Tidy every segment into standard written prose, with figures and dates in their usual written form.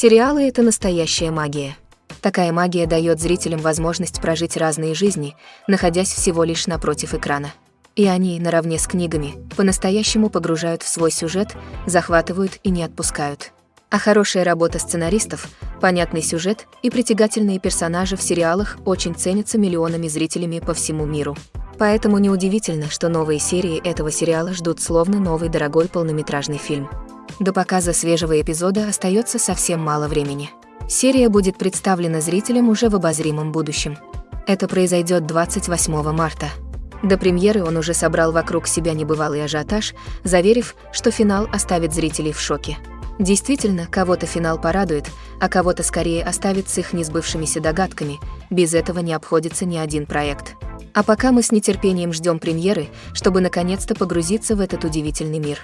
Сериалы — это настоящая магия. Такая магия дает зрителям возможность прожить разные жизни, находясь всего лишь напротив экрана. И они, наравне с книгами, по-настоящему погружают в свой сюжет, захватывают и не отпускают. А хорошая работа сценаристов, понятный сюжет и притягательные персонажи в сериалах очень ценятся миллионами зрителями по всему миру. Поэтому неудивительно, что новые серии этого сериала ждут словно новый дорогой полнометражный фильм. До показа свежего эпизода остается совсем мало времени. Серия будет представлена зрителям уже в обозримом будущем. Это произойдет 28 марта. До премьеры он уже собрал вокруг себя небывалый ажиотаж, заверив, что финал оставит зрителей в шоке. Действительно, кого-то финал порадует, а кого-то скорее оставит с их несбывшимися догадками. Без этого не обходится ни один проект. А пока мы с нетерпением ждем премьеры, чтобы наконец-то погрузиться в этот удивительный мир.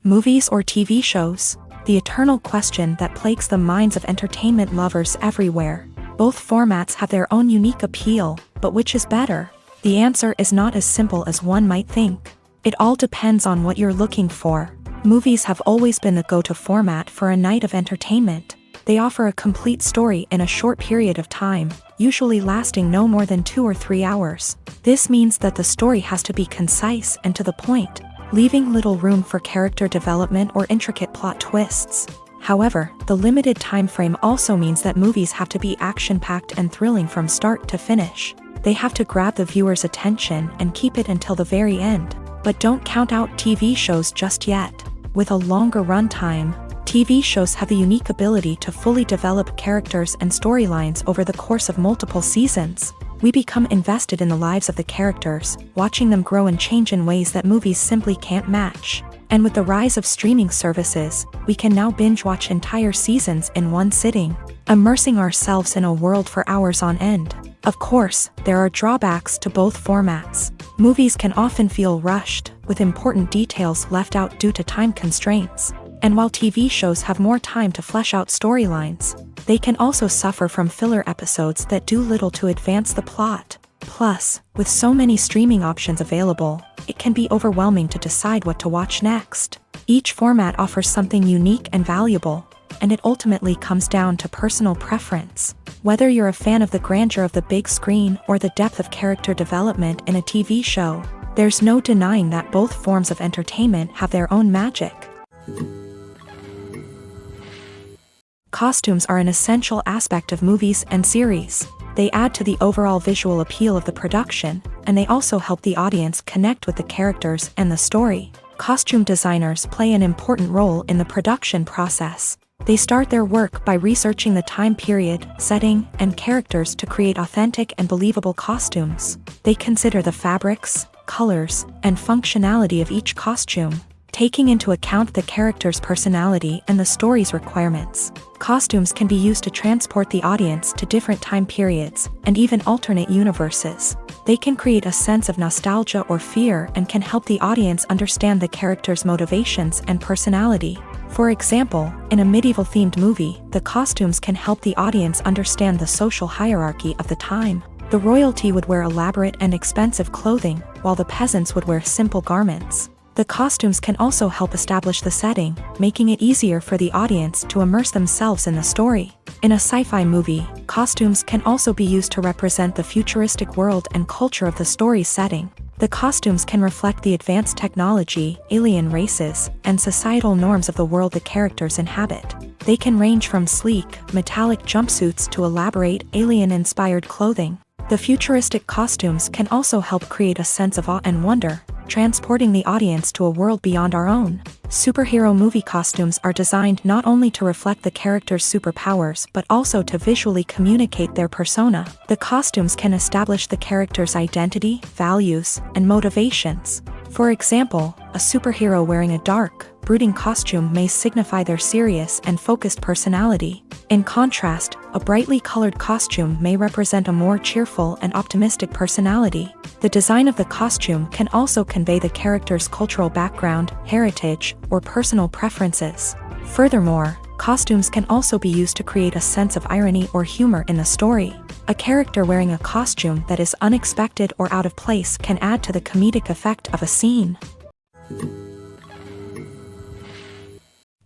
Movies or TV shows? The eternal question that plagues the minds of entertainment lovers everywhere. Both formats have their own unique appeal, but which is better? The answer is not as simple as one might think. It all depends on what you're looking for. Movies have always been the go-to format for a night of entertainment. They offer a complete story in a short period of time, usually lasting no more than 2 or 3 hours. This means that the story has to be concise and to the point, leaving little room for character development or intricate plot twists. However, the limited time frame also means that movies have to be action-packed and thrilling from start to finish. They have to grab the viewer's attention and keep it until the very end. But don't count out TV shows just yet. With a longer runtime, TV shows have the unique ability to fully develop characters and storylines over the course of multiple seasons. We become invested in the lives of the characters, watching them grow and change in ways that movies simply can't match. And with the rise of streaming services, we can now binge-watch entire seasons in one sitting, immersing ourselves in a world for hours on end. Of course, there are drawbacks to both formats. Movies can often feel rushed, with important details left out due to time constraints. And while TV shows have more time to flesh out storylines, they can also suffer from filler episodes that do little to advance the plot. Plus, with so many streaming options available, it can be overwhelming to decide what to watch next. Each format offers something unique and valuable, and it ultimately comes down to personal preference. Whether you're a fan of the grandeur of the big screen or the depth of character development in a TV show, there's no denying that both forms of entertainment have their own magic. Costumes are an essential aspect of movies and series. They add to the overall visual appeal of the production, and they also help the audience connect with the characters and the story. Costume designers play an important role in the production process. They start their work by researching the time period, setting, and characters to create authentic and believable costumes. They consider the fabrics, colors, and functionality of each costume, taking into account the character's personality and the story's requirements. Costumes can be used to transport the audience to different time periods and even alternate universes. They can create a sense of nostalgia or fear and can help the audience understand the character's motivations and personality. For example, in a medieval-themed movie, the costumes can help the audience understand the social hierarchy of the time. The royalty would wear elaborate and expensive clothing, while the peasants would wear simple garments. The costumes can also help establish the setting, making it easier for the audience to immerse themselves in the story. In a sci-fi movie, costumes can also be used to represent the futuristic world and culture of the story's setting. The costumes can reflect the advanced technology, alien races, and societal norms of the world the characters inhabit. They can range from sleek, metallic jumpsuits to elaborate, alien-inspired clothing. The futuristic costumes can also help create a sense of awe and wonder, transporting the audience to a world beyond our own. Superhero movie costumes are designed not only to reflect the character's superpowers but also to visually communicate their persona. The costumes can establish the character's identity, values, and motivations. For example, a superhero wearing a dark, brooding costume may signify their serious and focused personality. In contrast, a brightly colored costume may represent a more cheerful and optimistic personality. The design of the costume can also convey the character's cultural background, heritage, or personal preferences. Furthermore, costumes can also be used to create a sense of irony or humor in the story. A character wearing a costume that is unexpected or out of place can add to the comedic effect of a scene.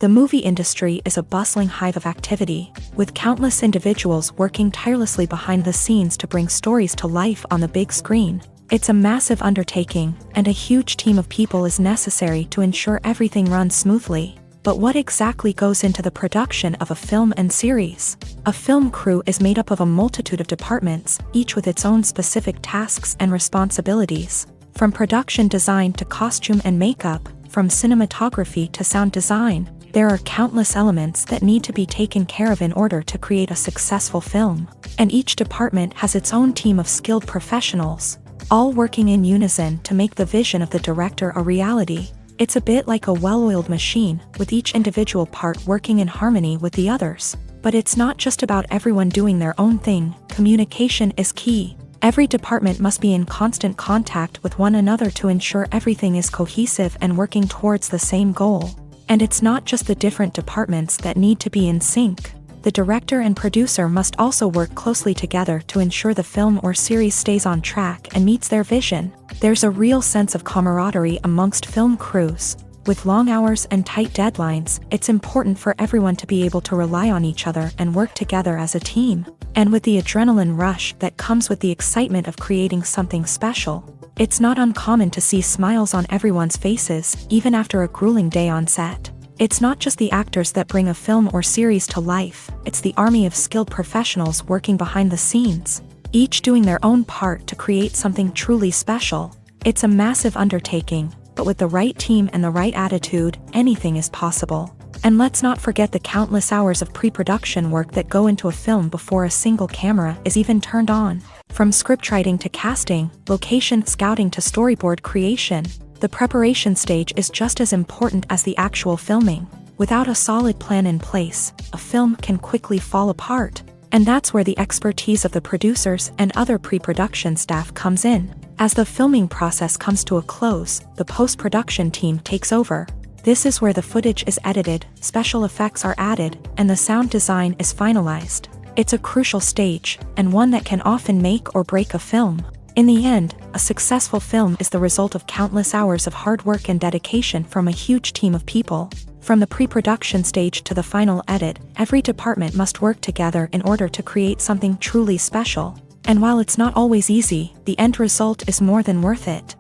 The movie industry is a bustling hive of activity, with countless individuals working tirelessly behind the scenes to bring stories to life on the big screen. It's a massive undertaking, and a huge team of people is necessary to ensure everything runs smoothly. But what exactly goes into the production of a film and series? A film crew is made up of a multitude of departments, each with its own specific tasks and responsibilities. From production design to costume and makeup, from cinematography to sound design, there are countless elements that need to be taken care of in order to create a successful film. And each department has its own team of skilled professionals, all working in unison to make the vision of the director a reality. It's a bit like a well-oiled machine, with each individual part working in harmony with the others. But it's not just about everyone doing their own thing. Communication is key. Every department must be in constant contact with one another to ensure everything is cohesive and working towards the same goal. And it's not just the different departments that need to be in sync. The director and producer must also work closely together to ensure the film or series stays on track and meets their vision. There's a real sense of camaraderie amongst film crews. With long hours and tight deadlines, it's important for everyone to be able to rely on each other and work together as a team. And with the adrenaline rush that comes with the excitement of creating something special, it's not uncommon to see smiles on everyone's faces, even after a grueling day on set. It's not just the actors that bring a film or series to life, it's the army of skilled professionals working behind the scenes, each doing their own part to create something truly special. It's a massive undertaking, but with the right team and the right attitude, anything is possible. And let's not forget the countless hours of pre-production work that go into a film before a single camera is even turned on. From scriptwriting to casting, location scouting to storyboard creation, the preparation stage is just as important as the actual filming. Without a solid plan in place, a film can quickly fall apart. And that's where the expertise of the producers and other pre-production staff comes in. As the filming process comes to a close, the post-production team takes over. This is where the footage is edited, special effects are added, and the sound design is finalized. It's a crucial stage, and one that can often make or break a film. In the end, a successful film is the result of countless hours of hard work and dedication from a huge team of people. From the pre-production stage to the final edit, every department must work together in order to create something truly special. And while it's not always easy, the end result is more than worth it.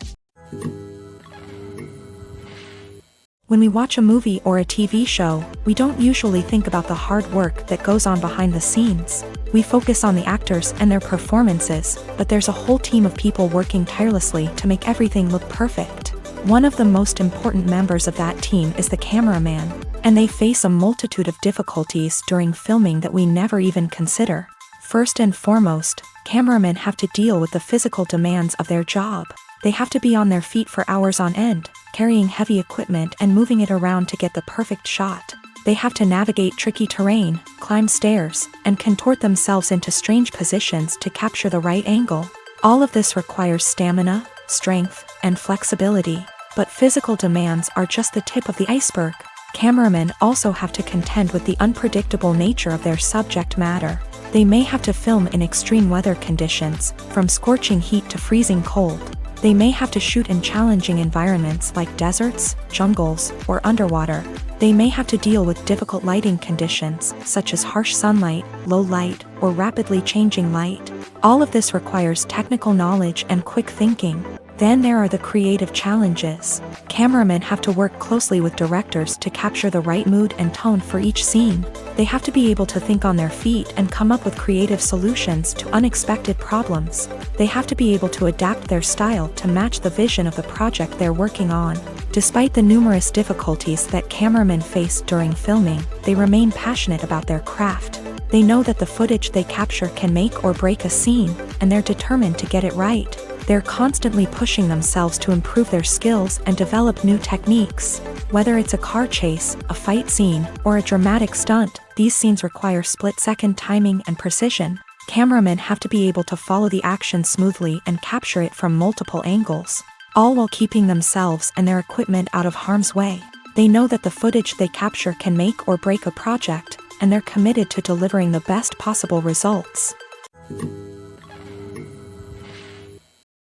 When we watch a movie or a TV show, we don't usually think about the hard work that goes on behind the scenes. We focus on the actors and their performances, but there's a whole team of people working tirelessly to make everything look perfect. One of the most important members of that team is the cameraman, and they face a multitude of difficulties during filming that we never even consider. First and foremost, cameramen have to deal with the physical demands of their job. They have to be on their feet for hours on end, carrying heavy equipment and moving it around to get the perfect shot. They have to navigate tricky terrain, climb stairs, and contort themselves into strange positions to capture the right angle. All of this requires stamina, strength, and flexibility. But physical demands are just the tip of the iceberg. Cameramen also have to contend with the unpredictable nature of their subject matter. They may have to film in extreme weather conditions, from scorching heat to freezing cold. They may have to shoot in challenging environments like deserts, jungles, or underwater. They may have to deal with difficult lighting conditions, such as harsh sunlight, low light, or rapidly changing light. All of this requires technical knowledge and quick thinking. Then there are the creative challenges. Cameramen have to work closely with directors to capture the right mood and tone for each scene. They have to be able to think on their feet and come up with creative solutions to unexpected problems. They have to be able to adapt their style to match the vision of the project they're working on. Despite the numerous difficulties that cameramen face during filming, they remain passionate about their craft. They know that the footage they capture can make or break a scene, and they're determined to get it right. They're constantly pushing themselves to improve their skills and develop new techniques. Whether it's a car chase, a fight scene, or a dramatic stunt, these scenes require split-second timing and precision. Cameramen have to be able to follow the action smoothly and capture it from multiple angles, all while keeping themselves and their equipment out of harm's way. They know that the footage they capture can make or break a project, and they're committed to delivering the best possible results.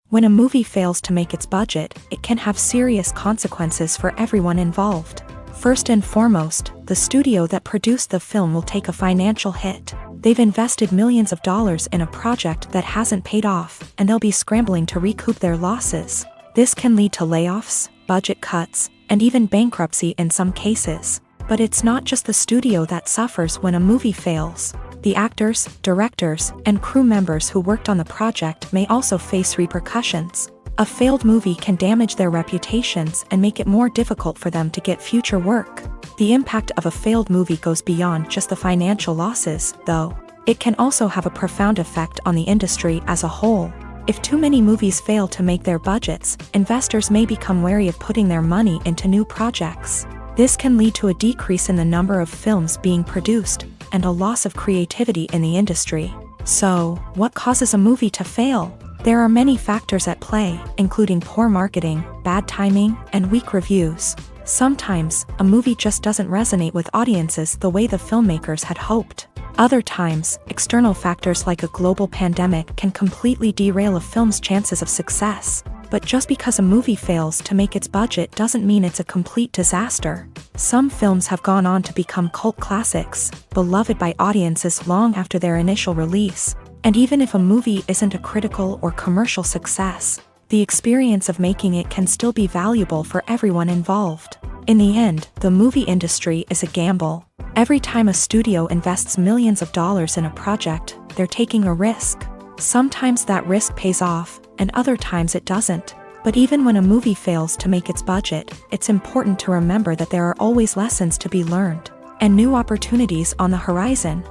When a movie fails to make its budget, it can have serious consequences for everyone involved. First and foremost, the studio that produced the film will take a financial hit. They've invested millions of dollars in a project that hasn't paid off, and they'll be scrambling to recoup their losses. This can lead to layoffs, budget cuts, and even bankruptcy in some cases. But it's not just the studio that suffers when a movie fails. The actors, directors, and crew members who worked on the project may also face repercussions. A failed movie can damage their reputations and make it more difficult for them to get future work. The impact of a failed movie goes beyond just the financial losses, though. It can also have a profound effect on the industry as a whole. If too many movies fail to make their budgets, investors may become wary of putting their money into new projects. This can lead to a decrease in the number of films being produced, and a loss of creativity in the industry. So, what causes a movie to fail? There are many factors at play, including poor marketing, bad timing, and weak reviews. Sometimes, a movie just doesn't resonate with audiences the way the filmmakers had hoped. Other times, external factors like a global pandemic can completely derail a film's chances of success. But just because a movie fails to make its budget doesn't mean it's a complete disaster. Some films have gone on to become cult classics, beloved by audiences long after their initial release. And even if a movie isn't a critical or commercial success, the experience of making it can still be valuable for everyone involved. In the end, the movie industry is a gamble. Every time a studio invests millions of dollars in a project, they're taking a risk. Sometimes that risk pays off, and other times it doesn't. But even when a movie fails to make its budget, it's important to remember that there are always lessons to be learned, and new opportunities on the horizon.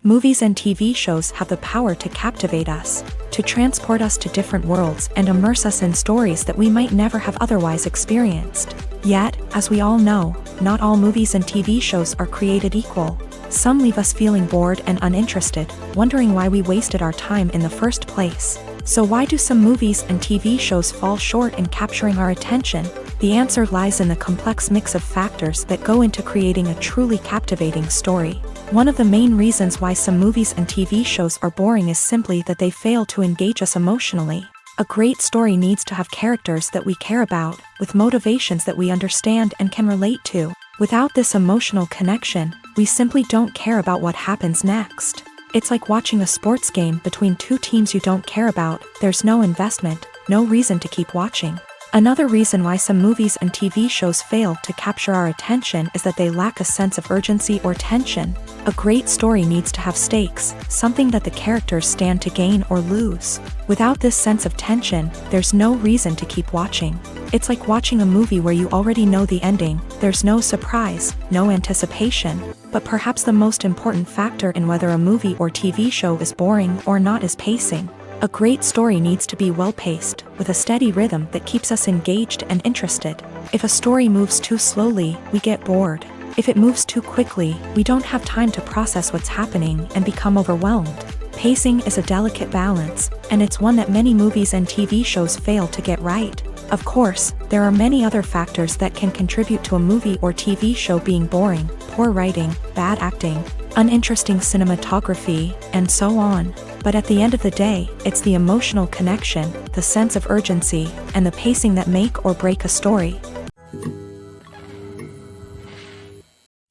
Movies and TV shows have the power to captivate us, to transport us to different worlds and immerse us in stories that we might never have otherwise experienced. Yet, as we all know, not all movies and TV shows are created equal. Some leave us feeling bored and uninterested, wondering why we wasted our time in the first place. So why do some movies and TV shows fall short in capturing our attention? The answer lies in the complex mix of factors that go into creating a truly captivating story. One of the main reasons why some movies and TV shows are boring is simply that they fail to engage us emotionally. A great story needs to have characters that we care about, with motivations that we understand and can relate to. Without this emotional connection, we simply don't care about what happens next. It's like watching a sports game between two teams you don't care about. There's no investment, no reason to keep watching. Another reason why some movies and TV shows fail to capture our attention is that they lack a sense of urgency or tension. A great story needs to have stakes, something that the characters stand to gain or lose. Without this sense of tension, there's no reason to keep watching. It's like watching a movie where you already know the ending. There's no surprise, no anticipation. But perhaps the most important factor in whether a movie or TV show is boring or not is pacing. A great story needs to be well-paced, with a steady rhythm that keeps us engaged and interested. If a story moves too slowly, we get bored. If it moves too quickly, we don't have time to process what's happening and become overwhelmed. Pacing is a delicate balance, and it's one that many movies and TV shows fail to get right. Of course, there are many other factors that can contribute to a movie or TV show being boring: poor writing, bad acting, uninteresting cinematography, and so on. But at the end of the day, it's the emotional connection, the sense of urgency, and the pacing that make or break a story.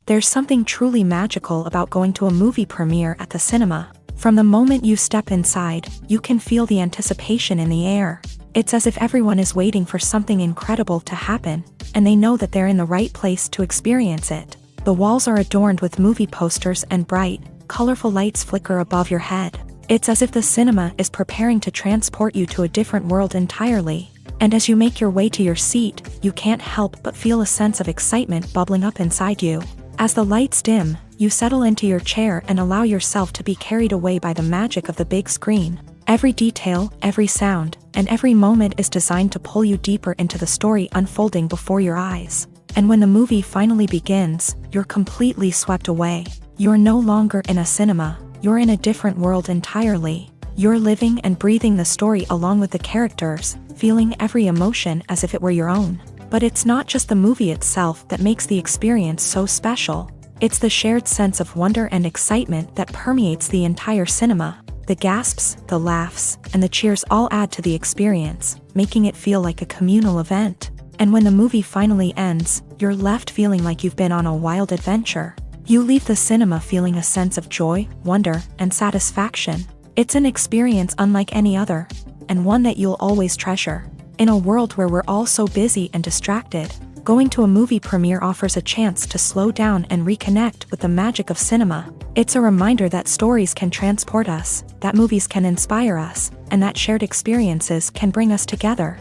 There's something truly magical about going to a movie premiere at the cinema. From the moment you step inside, you can feel the anticipation in the air. It's as if everyone is waiting for something incredible to happen, and they know that they're in the right place to experience it. The walls are adorned with movie posters and bright, colorful lights flicker above your head. It's as if the cinema is preparing to transport you to a different world entirely. And as you make your way to your seat, you can't help but feel a sense of excitement bubbling up inside you. As the lights dim, you settle into your chair and allow yourself to be carried away by the magic of the big screen. Every detail, every sound, and every moment is designed to pull you deeper into the story unfolding before your eyes. And when the movie finally begins, you're completely swept away. You're no longer in a cinema, you're in a different world entirely. You're living and breathing the story along with the characters, feeling every emotion as if it were your own. But it's not just the movie itself that makes the experience so special. It's the shared sense of wonder and excitement that permeates the entire cinema. The gasps, the laughs, and the cheers all add to the experience, making it feel like a communal event. And when the movie finally ends, you're left feeling like you've been on a wild adventure. You leave the cinema feeling a sense of joy, wonder, and satisfaction. It's an experience unlike any other, and one that you'll always treasure. In a world where we're all so busy and distracted, going to a movie premiere offers a chance to slow down and reconnect with the magic of cinema. It's a reminder that stories can transport us, that movies can inspire us, and that shared experiences can bring us together.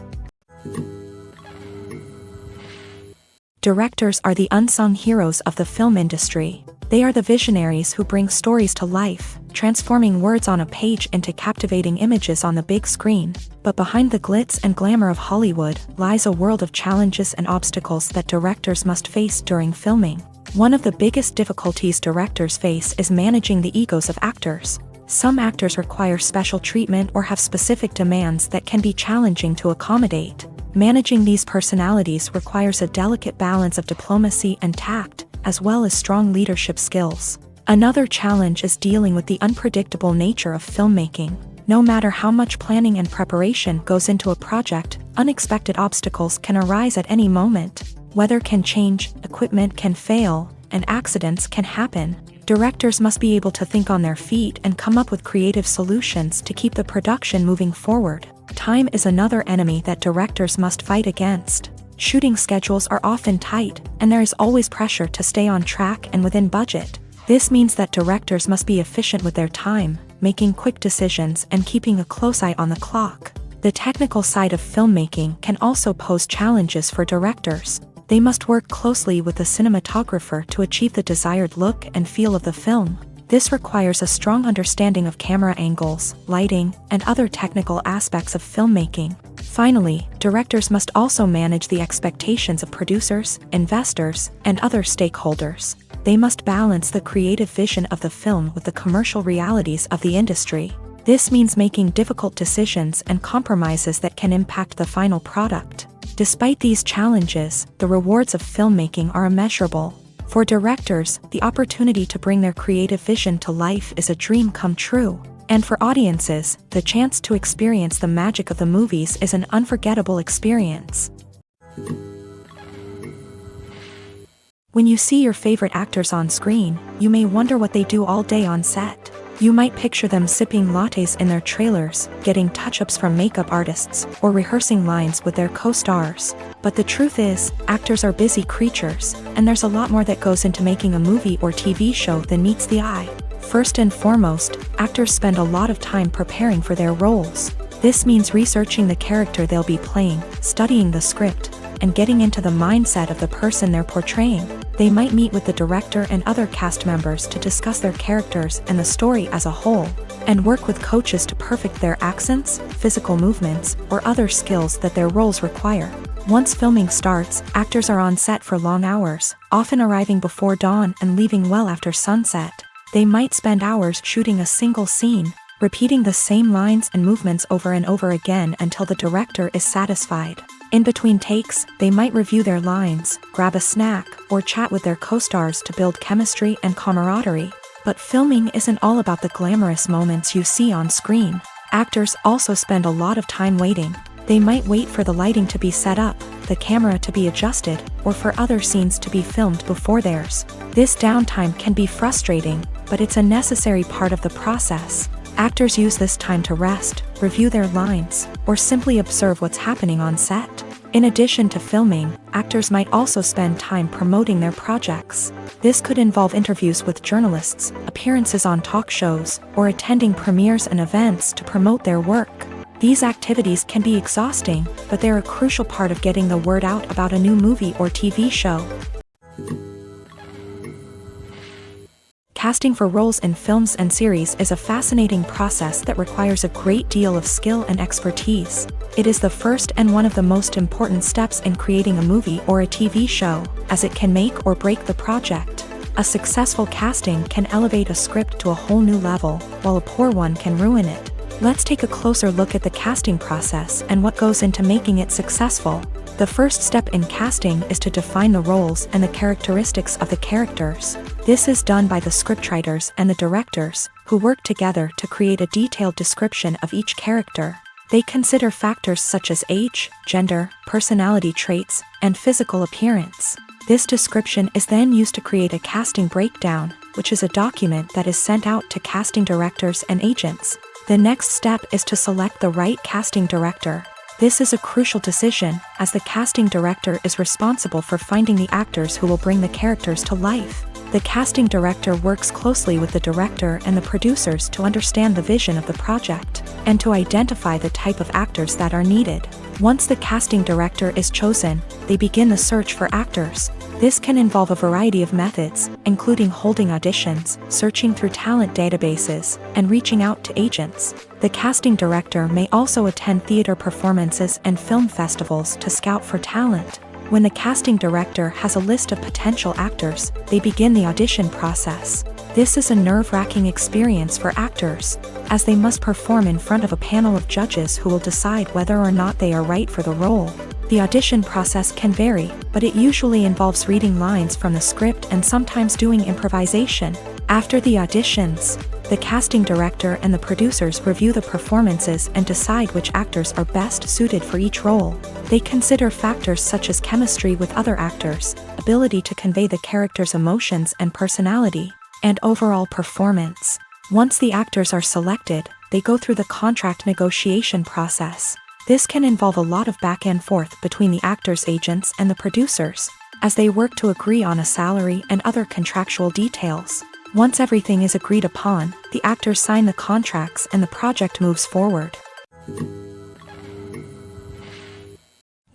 Directors are the unsung heroes of the film industry. They are the visionaries who bring stories to life, transforming words on a page into captivating images on the big screen. But behind the glitz and glamour of Hollywood lies a world of challenges and obstacles that directors must face during filming. One of the biggest difficulties directors face is managing the egos of actors. Some actors require special treatment or have specific demands that can be challenging to accommodate. Managing these personalities requires a delicate balance of diplomacy and tact, as well as strong leadership skills. Another challenge is dealing with the unpredictable nature of filmmaking. No matter how much planning and preparation goes into a project, unexpected obstacles can arise at any moment. Weather can change, equipment can fail, and accidents can happen. Directors must be able to think on their feet and come up with creative solutions to keep the production moving forward. Time is another enemy that directors must fight against. Shooting schedules are often tight, and there is always pressure to stay on track and within budget. This means that directors must be efficient with their time, making quick decisions and keeping a close eye on the clock. The technical side of filmmaking can also pose challenges for directors. They must work closely with the cinematographer to achieve the desired look and feel of the film. This requires a strong understanding of camera angles, lighting, and other technical aspects of filmmaking. Finally, directors must also manage the expectations of producers, investors, and other stakeholders. They must balance the creative vision of the film with the commercial realities of the industry. This means making difficult decisions and compromises that can impact the final product. Despite these challenges, the rewards of filmmaking are immeasurable. For directors, the opportunity to bring their creative vision to life is a dream come true. And for audiences, the chance to experience the magic of the movies is an unforgettable experience. When you see your favorite actors on screen, you may wonder what they do all day on set. You might picture them sipping lattes in their trailers, getting touch-ups from makeup artists, or rehearsing lines with their co-stars. But the truth is, actors are busy creatures, and there's a lot more that goes into making a movie or TV show than meets the eye. First and foremost, actors spend a lot of time preparing for their roles. This means researching the character they'll be playing, studying the script, and getting into the mindset of the person they're portraying. They might meet with the director and other cast members to discuss their characters and the story as a whole, and work with coaches to perfect their accents, physical movements, or other skills that their roles require. Once filming starts, actors are on set for long hours, often arriving before dawn and leaving well after sunset. They might spend hours shooting a single scene, repeating the same lines and movements over and over again until the director is satisfied. In between takes, they might review their lines, grab a snack, or chat with their co-stars to build chemistry and camaraderie. But filming isn't all about the glamorous moments you see on screen. Actors also spend a lot of time waiting. They might wait for the lighting to be set up, the camera to be adjusted, or for other scenes to be filmed before theirs. This downtime can be frustrating, but it's a necessary part of the process. Actors use this time to rest, review their lines, or simply observe what's happening on set. In addition to filming, actors might also spend time promoting their projects. This could involve interviews with journalists, appearances on talk shows, or attending premieres and events to promote their work. These activities can be exhausting, but they're a crucial part of getting the word out about a new movie or TV show. Casting for roles in films and series is a fascinating process that requires a great deal of skill and expertise. It is the first and one of the most important steps in creating a movie or a TV show, as it can make or break the project. A successful casting can elevate a script to a whole new level, while a poor one can ruin it. Let's take a closer look at the casting process and what goes into making it successful. The first step in casting is to define the roles and the characteristics of the characters. This is done by the scriptwriters and the directors, who work together to create a detailed description of each character. They consider factors such as age, gender, personality traits, and physical appearance. This description is then used to create a casting breakdown, which is a document that is sent out to casting directors and agents. The next step is to select the right casting director. This is a crucial decision, as the casting director is responsible for finding the actors who will bring the characters to life. The casting director works closely with the director and the producers to understand the vision of the project, and to identify the type of actors that are needed. Once the casting director is chosen, they begin the search for actors. This can involve a variety of methods, including holding auditions, searching through talent databases, and reaching out to agents. The casting director may also attend theater performances and film festivals to scout for talent. When the casting director has a list of potential actors, they begin the audition process. This is a nerve-wracking experience for actors, as they must perform in front of a panel of judges who will decide whether or not they are right for the role. The audition process can vary, but it usually involves reading lines from the script and sometimes doing improvisation. After the auditions, the casting director and the producers review the performances and decide which actors are best suited for each role. They consider factors such as chemistry with other actors, ability to convey the character's emotions and personality, and overall performance. Once the actors are selected, they go through the contract negotiation process. This can involve a lot of back and forth between the actors' agents and the producers, as they work to agree on a salary and other contractual details. Once everything is agreed upon, the actors sign the contracts and the project moves forward.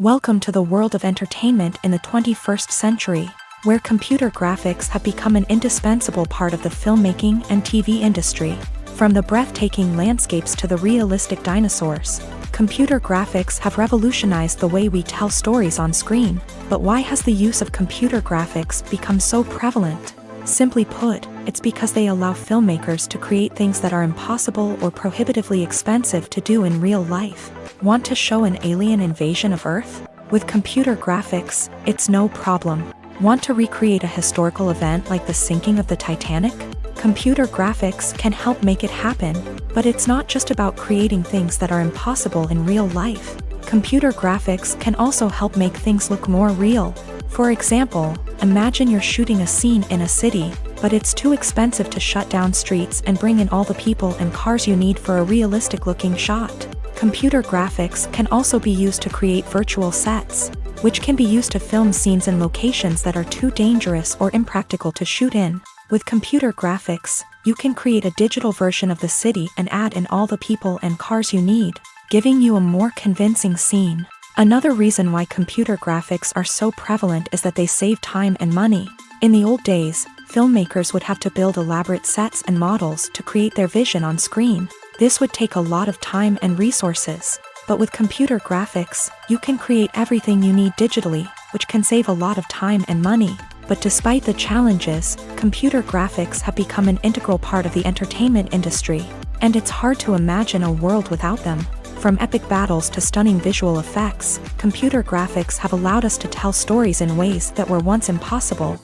Welcome to the world of entertainment in the 21st century, where computer graphics have become an indispensable part of the filmmaking and TV industry. From the breathtaking landscapes to the realistic dinosaurs, computer graphics have revolutionized the way we tell stories on screen. But why has the use of computer graphics become so prevalent? Simply put, it's because they allow filmmakers to create things that are impossible or prohibitively expensive to do in real life. Want to show an alien invasion of Earth? With computer graphics, it's no problem. Want to recreate a historical event like the sinking of the Titanic? Computer graphics can help make it happen, but it's not just about creating things that are impossible in real life. Computer graphics can also help make things look more real. For example, imagine you're shooting a scene in a city, but it's too expensive to shut down streets and bring in all the people and cars you need for a realistic-looking shot. Computer graphics can also be used to create virtual sets, which can be used to film scenes in locations that are too dangerous or impractical to shoot in. With computer graphics, you can create a digital version of the city and add in all the people and cars you need, giving you a more convincing scene. Another reason why computer graphics are so prevalent is that they save time and money. In the old days, filmmakers would have to build elaborate sets and models to create their vision on screen. This would take a lot of time and resources. But with computer graphics, you can create everything you need digitally, which can save a lot of time and money. But despite the challenges, computer graphics have become an integral part of the entertainment industry, and it's hard to imagine a world without them. From epic battles to stunning visual effects, computer graphics have allowed us to tell stories in ways that were once impossible.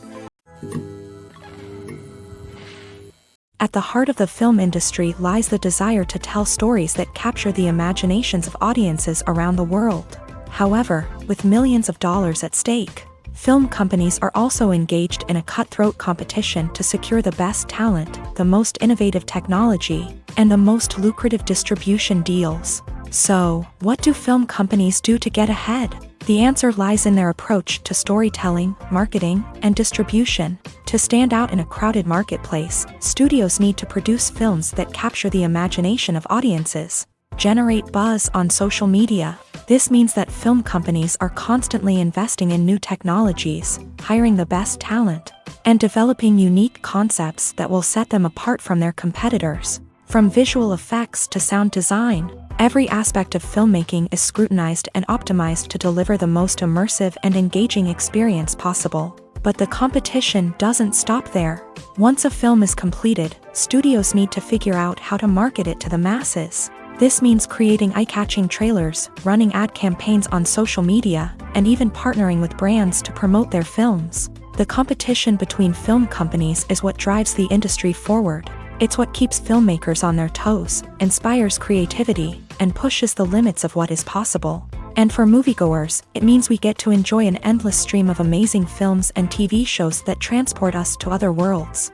At the heart of the film industry lies the desire to tell stories that capture the imaginations of audiences around the world. However, with millions of dollars at stake, film companies are also engaged in a cutthroat competition to secure the best talent, the most innovative technology, and the most lucrative distribution deals. So, what do film companies do to get ahead? The answer lies in their approach to storytelling, marketing, and distribution. To stand out in a crowded marketplace, studios need to produce films that capture the imagination of audiences, generate buzz on social media. This means that film companies are constantly investing in new technologies, hiring the best talent, and developing unique concepts that will set them apart from their competitors. From visual effects to sound design, every aspect of filmmaking is scrutinized and optimized to deliver the most immersive and engaging experience possible. But the competition doesn't stop there. Once a film is completed, studios need to figure out how to market it to the masses. This means creating eye-catching trailers, running ad campaigns on social media, and even partnering with brands to promote their films. The competition between film companies is what drives the industry forward. It's what keeps filmmakers on their toes, inspires creativity, and pushes the limits of what is possible. And for moviegoers, it means we get to enjoy an endless stream of amazing films and TV shows that transport us to other worlds.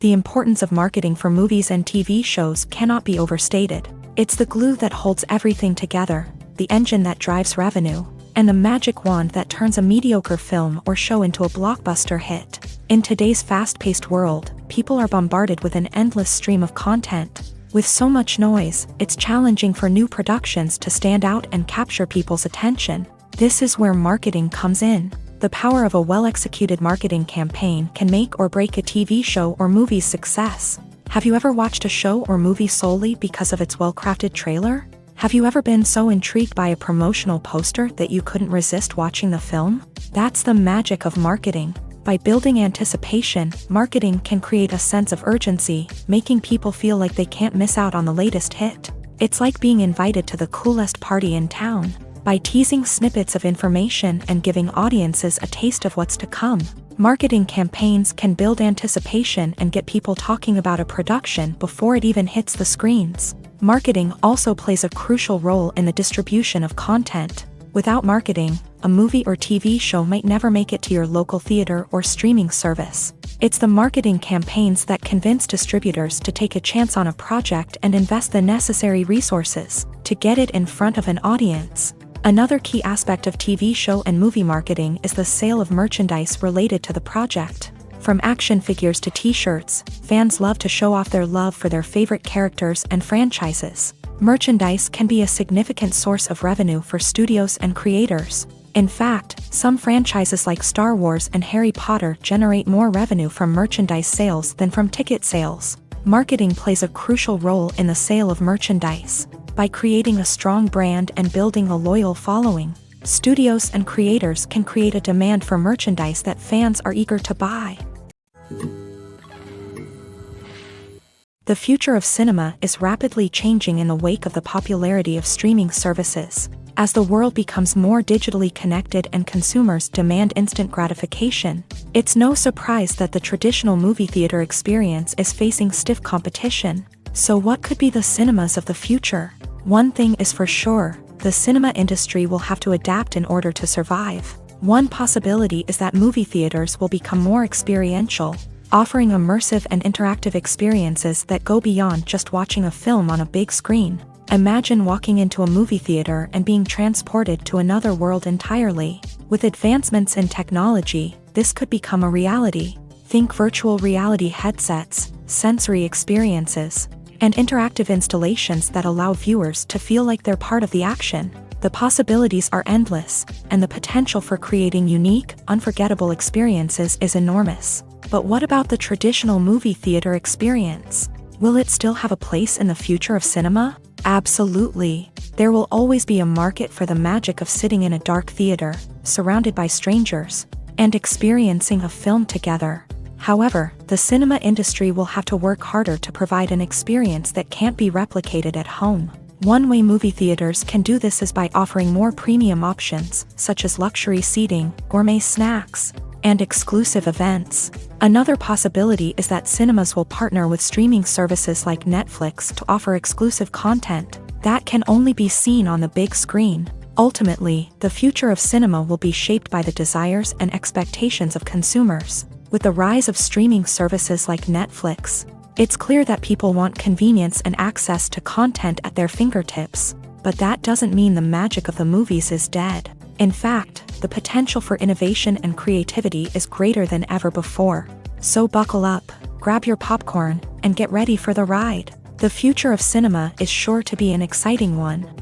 The importance of marketing for movies and TV shows cannot be overstated. It's the glue that holds everything together, the engine that drives revenue, and the magic wand that turns a mediocre film or show into a blockbuster hit. In today's fast-paced world, people are bombarded with an endless stream of content. With so much noise, it's challenging for new productions to stand out and capture people's attention. This is where marketing comes in. The power of a well-executed marketing campaign can make or break a TV show or movie's success. Have you ever watched a show or movie solely because of its well-crafted trailer? Have you ever been so intrigued by a promotional poster that you couldn't resist watching the film? That's the magic of marketing. By building anticipation, marketing can create a sense of urgency, making people feel like they can't miss out on the latest hit. It's like being invited to the coolest party in town. By teasing snippets of information and giving audiences a taste of what's to come, marketing campaigns can build anticipation and get people talking about a production before it even hits the screens. Marketing also plays a crucial role in the distribution of content. Without marketing, a movie or TV show might never make it to your local theater or streaming service. It's the marketing campaigns that convince distributors to take a chance on a project and invest the necessary resources to get it in front of an audience. Another key aspect of TV show and movie marketing is the sale of merchandise related to the project. From action figures to t-shirts, fans love to show off their love for their favorite characters and franchises. Merchandise can be a significant source of revenue for studios and creators. In fact, some franchises like Star Wars and Harry Potter generate more revenue from merchandise sales than from ticket sales. Marketing plays a crucial role in the sale of merchandise. By creating a strong brand and building a loyal following, studios and creators can create a demand for merchandise that fans are eager to buy. The future of cinema is rapidly changing in the wake of the popularity of streaming services. As the world becomes more digitally connected and consumers demand instant gratification, it's no surprise that the traditional movie theater experience is facing stiff competition. So what could be the cinemas of the future? One thing is for sure, the cinema industry will have to adapt in order to survive. One possibility is that movie theaters will become more experiential, offering immersive and interactive experiences that go beyond just watching a film on a big screen. Imagine walking into a movie theater and being transported to another world entirely. With advancements in technology, this could become a reality. Think virtual reality headsets, sensory experiences, and interactive installations that allow viewers to feel like they're part of the action. The possibilities are endless, and the potential for creating unique, unforgettable experiences is enormous. But what about the traditional movie theater experience? Will it still have a place in the future of cinema? Absolutely. There will always be a market for the magic of sitting in a dark theater, surrounded by strangers, and experiencing a film together. However, the cinema industry will have to work harder to provide an experience that can't be replicated at home. One way movie theaters can do this is by offering more premium options, such as luxury seating, gourmet snacks, and exclusive events. Another possibility is that cinemas will partner with streaming services like Netflix to offer exclusive content that can only be seen on the big screen. Ultimately, the future of cinema will be shaped by the desires and expectations of consumers. With the rise of streaming services like Netflix, it's clear that people want convenience and access to content at their fingertips. But that doesn't mean the magic of the movies is dead. In fact, the potential for innovation and creativity is greater than ever before. So buckle up, grab your popcorn, and get ready for the ride. The future of cinema is sure to be an exciting one.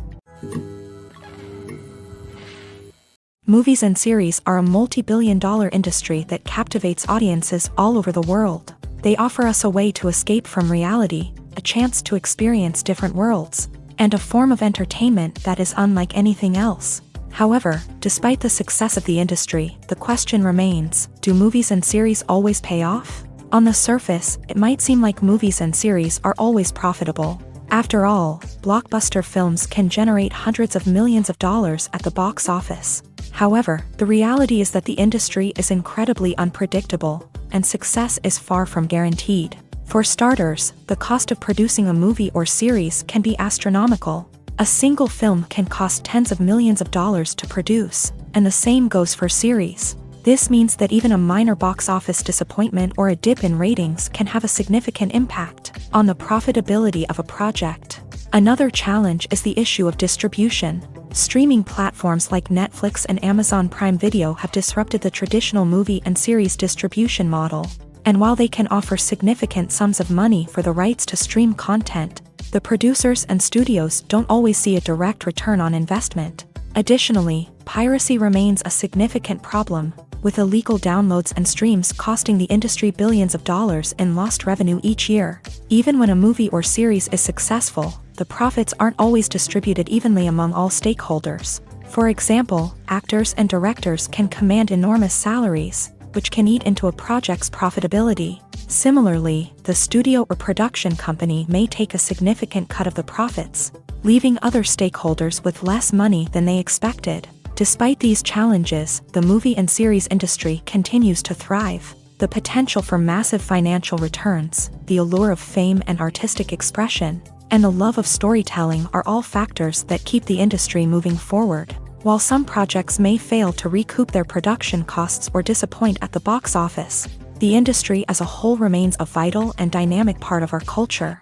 Movies and series are a multi-billion-dollar industry that captivates audiences all over the world. They offer us a way to escape from reality, a chance to experience different worlds, and a form of entertainment that is unlike anything else. However, despite the success of the industry, the question remains, do movies and series always pay off? On the surface, it might seem like movies and series are always profitable. After all, blockbuster films can generate hundreds of millions of dollars at the box office. However, the reality is that the industry is incredibly unpredictable. and success is far from guaranteed. For starters, the cost of producing a movie or series can be astronomical. A single film can cost tens of millions of dollars to produce, and the same goes for series. This means that even a minor box office disappointment or a dip in ratings can have a significant impact on the profitability of a project. Another challenge is the issue of distribution. Streaming platforms like Netflix and Amazon Prime Video have disrupted the traditional movie and series distribution model. And while they can offer significant sums of money for the rights to stream content, the producers and studios don't always see a direct return on investment. Additionally, piracy remains a significant problem, with illegal downloads and streams costing the industry billions of dollars in lost revenue each year. Even when a movie or series is successful, the profits aren't always distributed evenly among all stakeholders. For example, actors and directors can command enormous salaries, which can eat into a project's profitability. Similarly, the studio or production company may take a significant cut of the profits, leaving other stakeholders with less money than they expected. Despite these challenges, the movie and series industry continues to thrive. The potential for massive financial returns, the allure of fame and artistic expression, and the love of storytelling are all factors that keep the industry moving forward. While some projects may fail to recoup their production costs or disappoint at the box office, the industry as a whole remains a vital and dynamic part of our culture.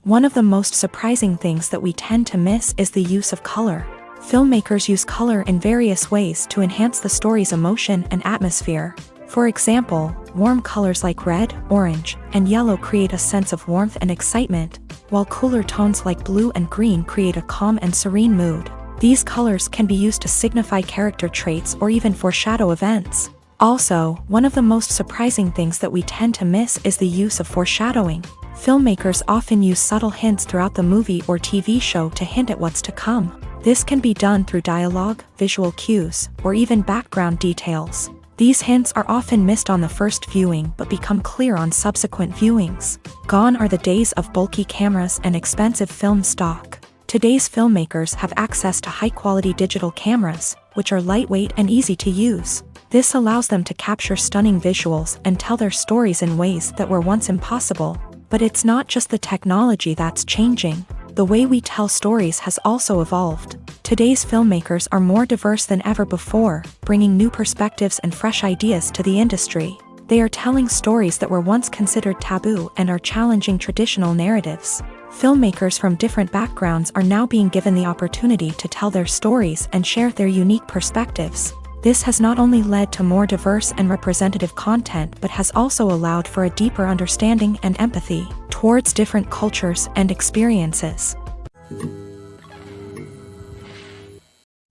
One of the most surprising things that we tend to miss is the use of color. Filmmakers use color in various ways to enhance the story's emotion and atmosphere. For example, warm colors like red, orange, and yellow create a sense of warmth and excitement, while cooler tones like blue and green create a calm and serene mood. These colors can be used to signify character traits or even foreshadow events. Also, one of the most surprising things that we tend to miss is the use of foreshadowing. Filmmakers often use subtle hints throughout the movie or TV show to hint at what's to come. This can be done through dialogue, visual cues, or even background details. These hints are often missed on the first viewing but become clear on subsequent viewings. Gone are the days of bulky cameras and expensive film stock. Today's filmmakers have access to high-quality digital cameras, which are lightweight and easy to use. This allows them to capture stunning visuals and tell their stories in ways that were once impossible. But it's not just the technology that's changing. The way we tell stories has also evolved. Today's filmmakers are more diverse than ever before, bringing new perspectives and fresh ideas to the industry. They are telling stories that were once considered taboo and are challenging traditional narratives. Filmmakers from different backgrounds are now being given the opportunity to tell their stories and share their unique perspectives. This has not only led to more diverse and representative content but has also allowed for a deeper understanding and empathy towards different cultures and experiences.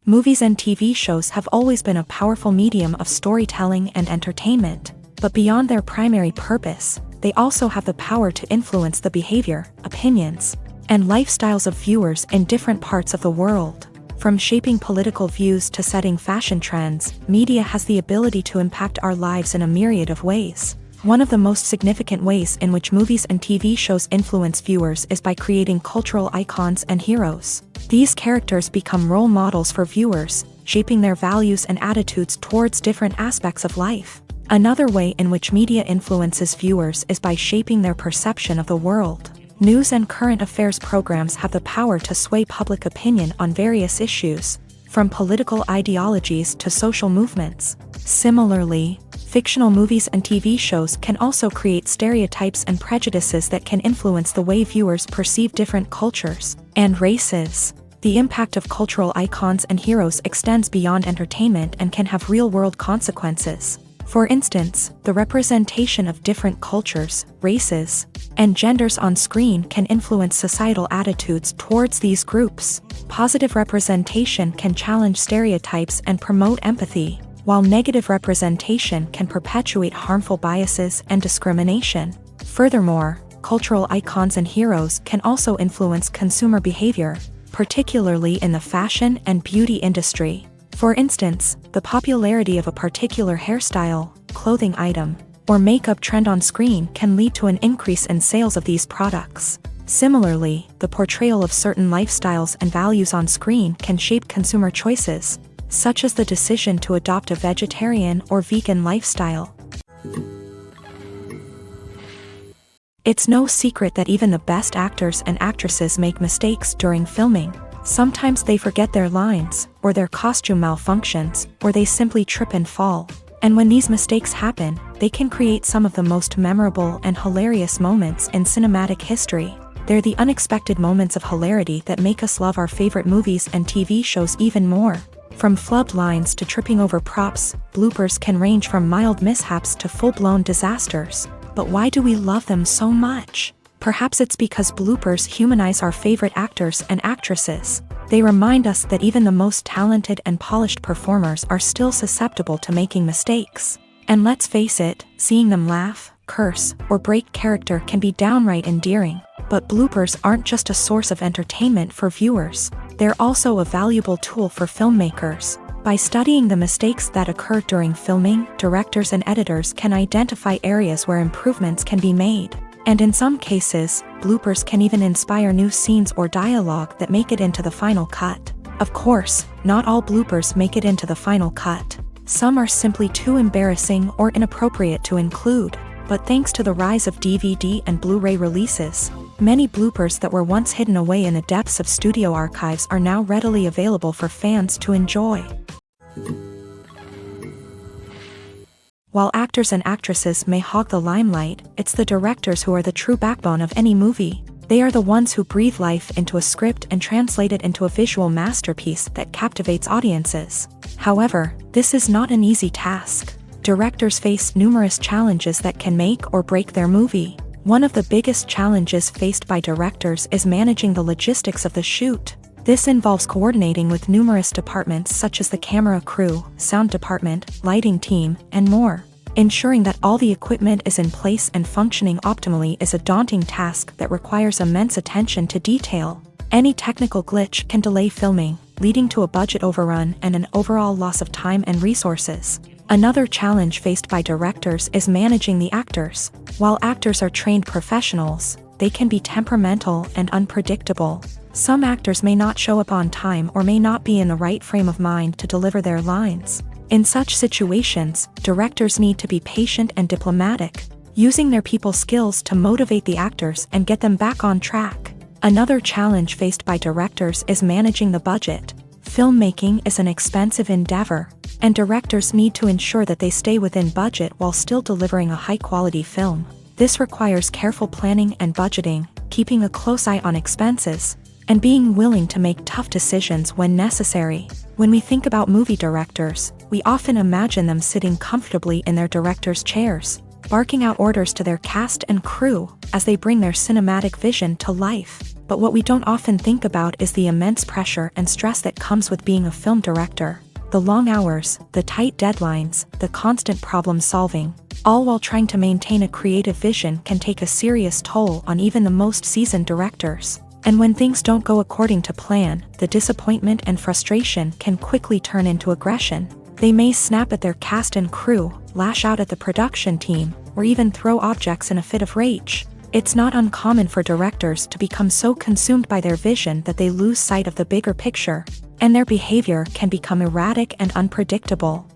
Movies and TV shows have always been a powerful medium of storytelling and entertainment, but beyond their primary purpose, they also have the power to influence the behavior, opinions, and lifestyles of viewers in different parts of the world. From shaping political views to setting fashion trends, media has the ability to impact our lives in a myriad of ways. One of the most significant ways in which movies and TV shows influence viewers is by creating cultural icons and heroes. These characters become role models for viewers, shaping their values and attitudes towards different aspects of life. Another way in which media influences viewers is by shaping their perception of the world. News and current affairs programs have the power to sway public opinion on various issues, from political ideologies to social movements. Similarly, fictional movies and TV shows can also create stereotypes and prejudices that can influence the way viewers perceive different cultures and races. The impact of cultural icons and heroes extends beyond entertainment and can have real-world consequences. For instance, the representation of different cultures, races, and genders on screen can influence societal attitudes towards these groups. Positive representation can challenge stereotypes and promote empathy, while negative representation can perpetuate harmful biases and discrimination. Furthermore, cultural icons and heroes can also influence consumer behavior, particularly in the fashion and beauty industry. For instance, the popularity of a particular hairstyle, clothing item, or makeup trend on screen can lead to an increase in sales of these products. Similarly, the portrayal of certain lifestyles and values on screen can shape consumer choices, such as the decision to adopt a vegetarian or vegan lifestyle. It's no secret that even the best actors and actresses make mistakes during filming. Sometimes they forget their lines, or their costume malfunctions, or they simply trip and fall. And when these mistakes happen, they can create some of the most memorable and hilarious moments in cinematic history. They're the unexpected moments of hilarity that make us love our favorite movies and TV shows even more. From flubbed lines to tripping over props, bloopers can range from mild mishaps to full-blown disasters. But why do we love them so much? Perhaps it's because bloopers humanize our favorite actors and actresses. They remind us that even the most talented and polished performers are still susceptible to making mistakes. And let's face it, seeing them laugh, curse, or break character can be downright endearing. But bloopers aren't just a source of entertainment for viewers. They're also a valuable tool for filmmakers. By studying the mistakes that occur during filming, directors and editors can identify areas where improvements can be made. And in some cases, bloopers can even inspire new scenes or dialogue that make it into the final cut. Of course, not all bloopers make it into the final cut. Some are simply too embarrassing or inappropriate to include. But thanks to the rise of DVD and Blu-ray releases, many bloopers that were once hidden away in the depths of studio archives are now readily available for fans to enjoy. While actors and actresses may hog the limelight, it's the directors who are the true backbone of any movie. They are the ones who breathe life into a script and translate it into a visual masterpiece that captivates audiences. However, this is not an easy task. Directors face numerous challenges that can make or break their movie. One of the biggest challenges faced by directors is managing the logistics of the shoot. This involves coordinating with numerous departments such as the camera crew, sound department, lighting team, and more. Ensuring that all the equipment is in place and functioning optimally is a daunting task that requires immense attention to detail. Any technical glitch can delay filming, leading to a budget overrun and an overall loss of time and resources. Another challenge faced by directors is managing the actors. While actors are trained professionals, they can be temperamental and unpredictable. Some actors may not show up on time or may not be in the right frame of mind to deliver their lines. In such situations, directors need to be patient and diplomatic, using their people skills to motivate the actors and get them back on track. Another challenge faced by directors is managing the budget. Filmmaking is an expensive endeavor, and directors need to ensure that they stay within budget while still delivering a high-quality film. This requires careful planning and budgeting, keeping a close eye on expenses, and being willing to make tough decisions when necessary. When we think about movie directors, we often imagine them sitting comfortably in their director's chairs, barking out orders to their cast and crew as they bring their cinematic vision to life. But what we don't often think about is the immense pressure and stress that comes with being a film director. The long hours, the tight deadlines, the constant problem solving, all while trying to maintain a creative vision can take a serious toll on even the most seasoned directors. And when things don't go according to plan, the disappointment and frustration can quickly turn into aggression. They may snap at their cast and crew, lash out at the production team, or even throw objects in a fit of rage. It's not uncommon for directors to become so consumed by their vision that they lose sight of the bigger picture, and their behavior can become erratic and unpredictable.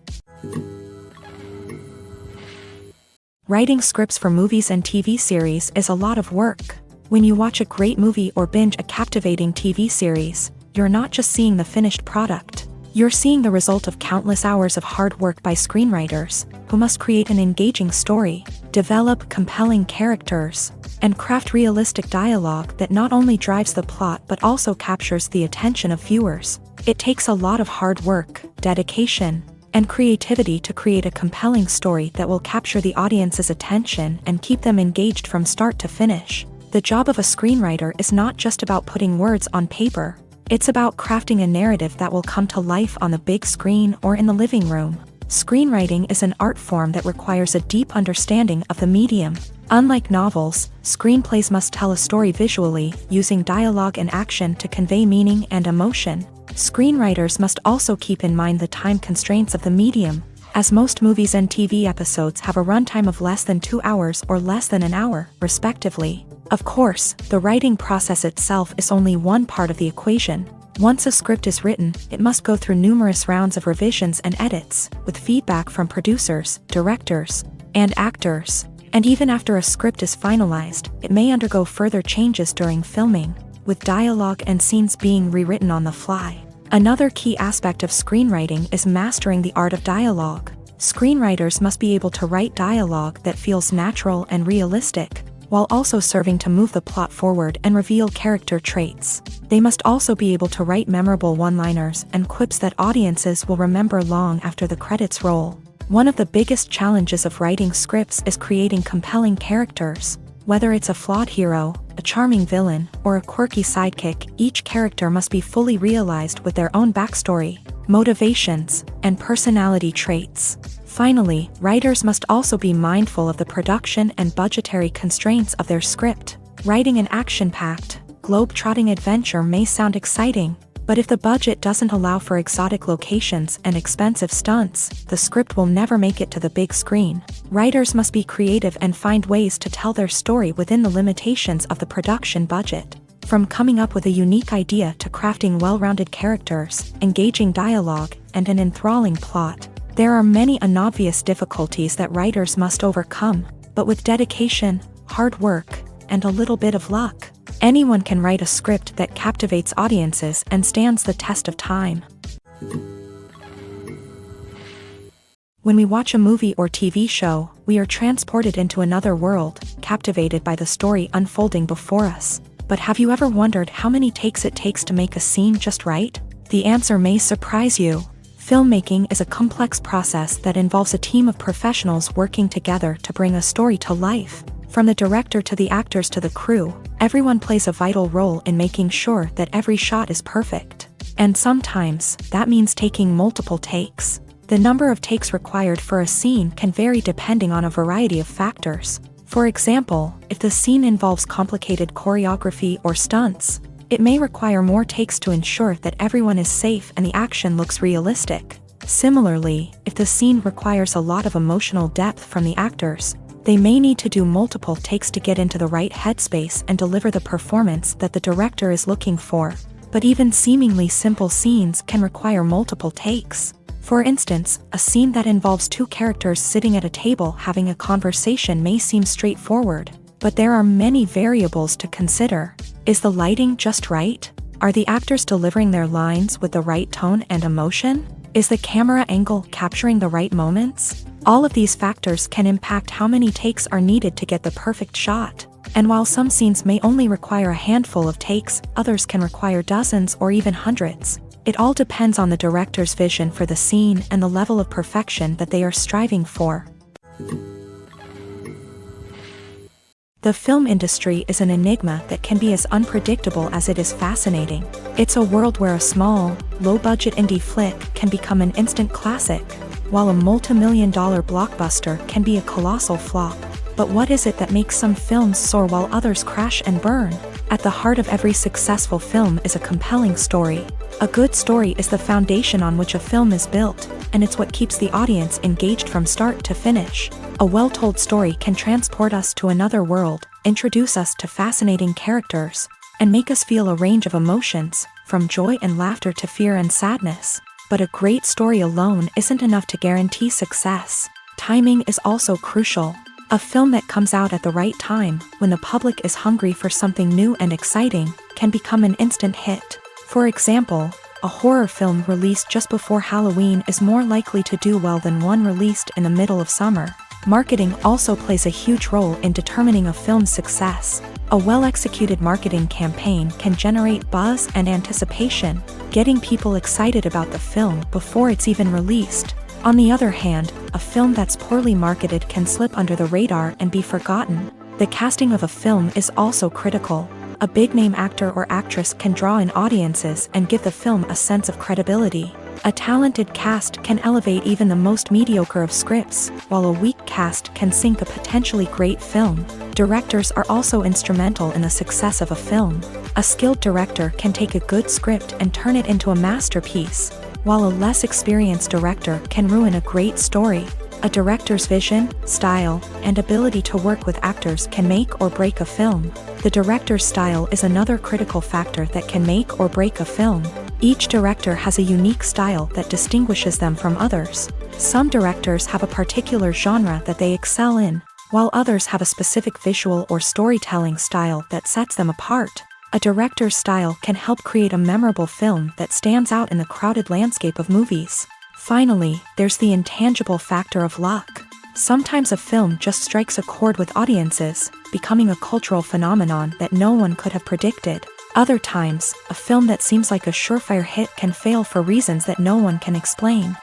Writing scripts for movies and TV series is a lot of work. When you watch a great movie or binge a captivating TV series, you're not just seeing the finished product. You're seeing the result of countless hours of hard work by screenwriters, who must create an engaging story, develop compelling characters, and craft realistic dialogue that not only drives the plot but also captures the attention of viewers. It takes a lot of hard work, dedication, and creativity to create a compelling story that will capture the audience's attention and keep them engaged from start to finish. The job of a screenwriter is not just about putting words on paper. It's about crafting a narrative that will come to life on the big screen or in the living room. Screenwriting is an art form that requires a deep understanding of the medium. Unlike novels, screenplays must tell a story visually, using dialogue and action to convey meaning and emotion. Screenwriters must also keep in mind the time constraints of the medium, as most movies and TV episodes have a runtime of less than 2 hours or less than an hour, respectively. Of course, the writing process itself is only one part of the equation. Once a script is written, it must go through numerous rounds of revisions and edits, with feedback from producers, directors, and actors. And even after a script is finalized, it may undergo further changes during filming, with dialogue and scenes being rewritten on the fly. Another key aspect of screenwriting is mastering the art of dialogue. Screenwriters must be able to write dialogue that feels natural and realistic, while also serving to move the plot forward and reveal character traits. They must also be able to write memorable one-liners and quips that audiences will remember long after the credits roll. One of the biggest challenges of writing scripts is creating compelling characters. Whether it's a flawed hero, a charming villain, or a quirky sidekick, each character must be fully realized with their own backstory, motivations, and personality traits. Finally, writers must also be mindful of the production and budgetary constraints of their script. Writing an action-packed, globe-trotting adventure may sound exciting, but if the budget doesn't allow for exotic locations and expensive stunts, the script will never make it to the big screen. Writers must be creative and find ways to tell their story within the limitations of the production budget. From coming up with a unique idea to crafting well-rounded characters, engaging dialogue, and an enthralling plot, there are many unobvious difficulties that writers must overcome, but with dedication, hard work, and a little bit of luck, anyone can write a script that captivates audiences and stands the test of time. When we watch a movie or TV show, we are transported into another world, captivated by the story unfolding before us. But have you ever wondered how many takes it takes to make a scene just right? The answer may surprise you. Filmmaking is a complex process that involves a team of professionals working together to bring a story to life. From the director to the actors to the crew, everyone plays a vital role in making sure that every shot is perfect. And sometimes, that means taking multiple takes. The number of takes required for a scene can vary depending on a variety of factors. For example, if the scene involves complicated choreography or stunts, it may require more takes to ensure that everyone is safe and the action looks realistic. Similarly, if the scene requires a lot of emotional depth from the actors, they may need to do multiple takes to get into the right headspace and deliver the performance that the director is looking for. But even seemingly simple scenes can require multiple takes. For instance, a scene that involves two characters sitting at a table having a conversation may seem straightforward, but there are many variables to consider. Is the lighting just right? Are the actors delivering their lines with the right tone and emotion? Is the camera angle capturing the right moments? All of these factors can impact how many takes are needed to get the perfect shot. And while some scenes may only require a handful of takes, others can require dozens or even hundreds. It all depends on the director's vision for the scene and the level of perfection that they are striving for. The film industry is an enigma that can be as unpredictable as it is fascinating. It's a world where a small, low-budget indie flick can become an instant classic, while a multi-million-dollar blockbuster can be a colossal flop. But what is it that makes some films soar while others crash and burn? At the heart of every successful film is a compelling story. A good story is the foundation on which a film is built, and it's what keeps the audience engaged from start to finish. A well-told story can transport us to another world, introduce us to fascinating characters, and make us feel a range of emotions, from joy and laughter to fear and sadness. But a great story alone isn't enough to guarantee success. Timing is also crucial. A film that comes out at the right time, when the public is hungry for something new and exciting, can become an instant hit. For example, a horror film released just before Halloween is more likely to do well than one released in the middle of summer. Marketing also plays a huge role in determining a film's success. A well-executed marketing campaign can generate buzz and anticipation, getting people excited about the film before it's even released. On the other hand, a film that's poorly marketed can slip under the radar and be forgotten. The casting of a film is also critical. A big-name actor or actress can draw in audiences and give the film a sense of credibility. A talented cast can elevate even the most mediocre of scripts, while a weak cast can sink a potentially great film. Directors are also instrumental in the success of a film. A skilled director can take a good script and turn it into a masterpiece, while a less experienced director can ruin a great story. A director's vision, style, and ability to work with actors can make or break a film. The director's style is another critical factor that can make or break a film. Each director has a unique style that distinguishes them from others. Some directors have a particular genre that they excel in, while others have a specific visual or storytelling style that sets them apart. A director's style can help create a memorable film that stands out in the crowded landscape of movies. Finally, there's the intangible factor of luck. Sometimes a film just strikes a chord with audiences, becoming a cultural phenomenon that no one could have predicted. Other times, a film that seems like a surefire hit can fail for reasons that no one can explain.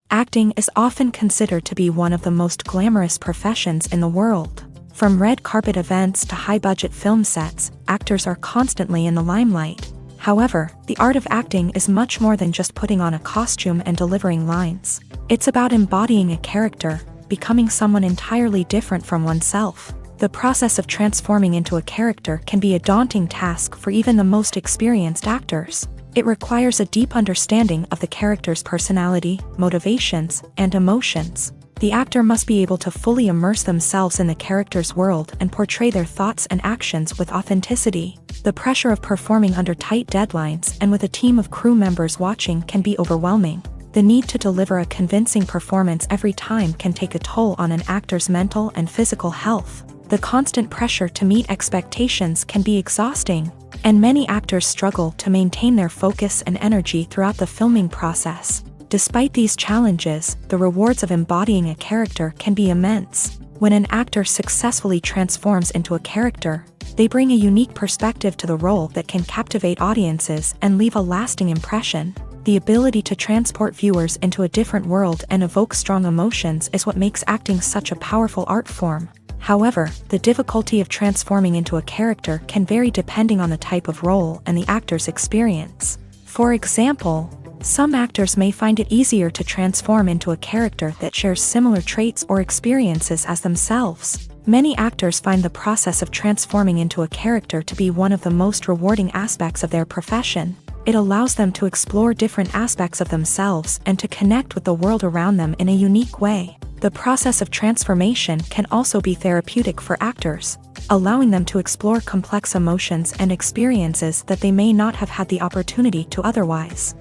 Acting is often considered to be one of the most glamorous professions in the world. From red carpet events to high-budget film sets, actors are constantly in the limelight. However, the art of acting is much more than just putting on a costume and delivering lines. It's about embodying a character, becoming someone entirely different from oneself. The process of transforming into a character can be a daunting task for even the most experienced actors. It requires a deep understanding of the character's personality, motivations, and emotions. The actor must be able to fully immerse themselves in the character's world and portray their thoughts and actions with authenticity. The pressure of performing under tight deadlines and with a team of crew members watching can be overwhelming. The need to deliver a convincing performance every time can take a toll on an actor's mental and physical health. The constant pressure to meet expectations can be exhausting, and many actors struggle to maintain their focus and energy throughout the filming process. Despite these challenges, the rewards of embodying a character can be immense. When an actor successfully transforms into a character, they bring a unique perspective to the role that can captivate audiences and leave a lasting impression. The ability to transport viewers into a different world and evoke strong emotions is what makes acting such a powerful art form. However, the difficulty of transforming into a character can vary depending on the type of role and the actor's experience. For example, some actors may find it easier to transform into a character that shares similar traits or experiences as themselves. Many actors find the process of transforming into a character to be one of the most rewarding aspects of their profession. It allows them to explore different aspects of themselves and to connect with the world around them in a unique way. The process of transformation can also be therapeutic for actors, allowing them to explore complex emotions and experiences that they may not have had the opportunity to otherwise.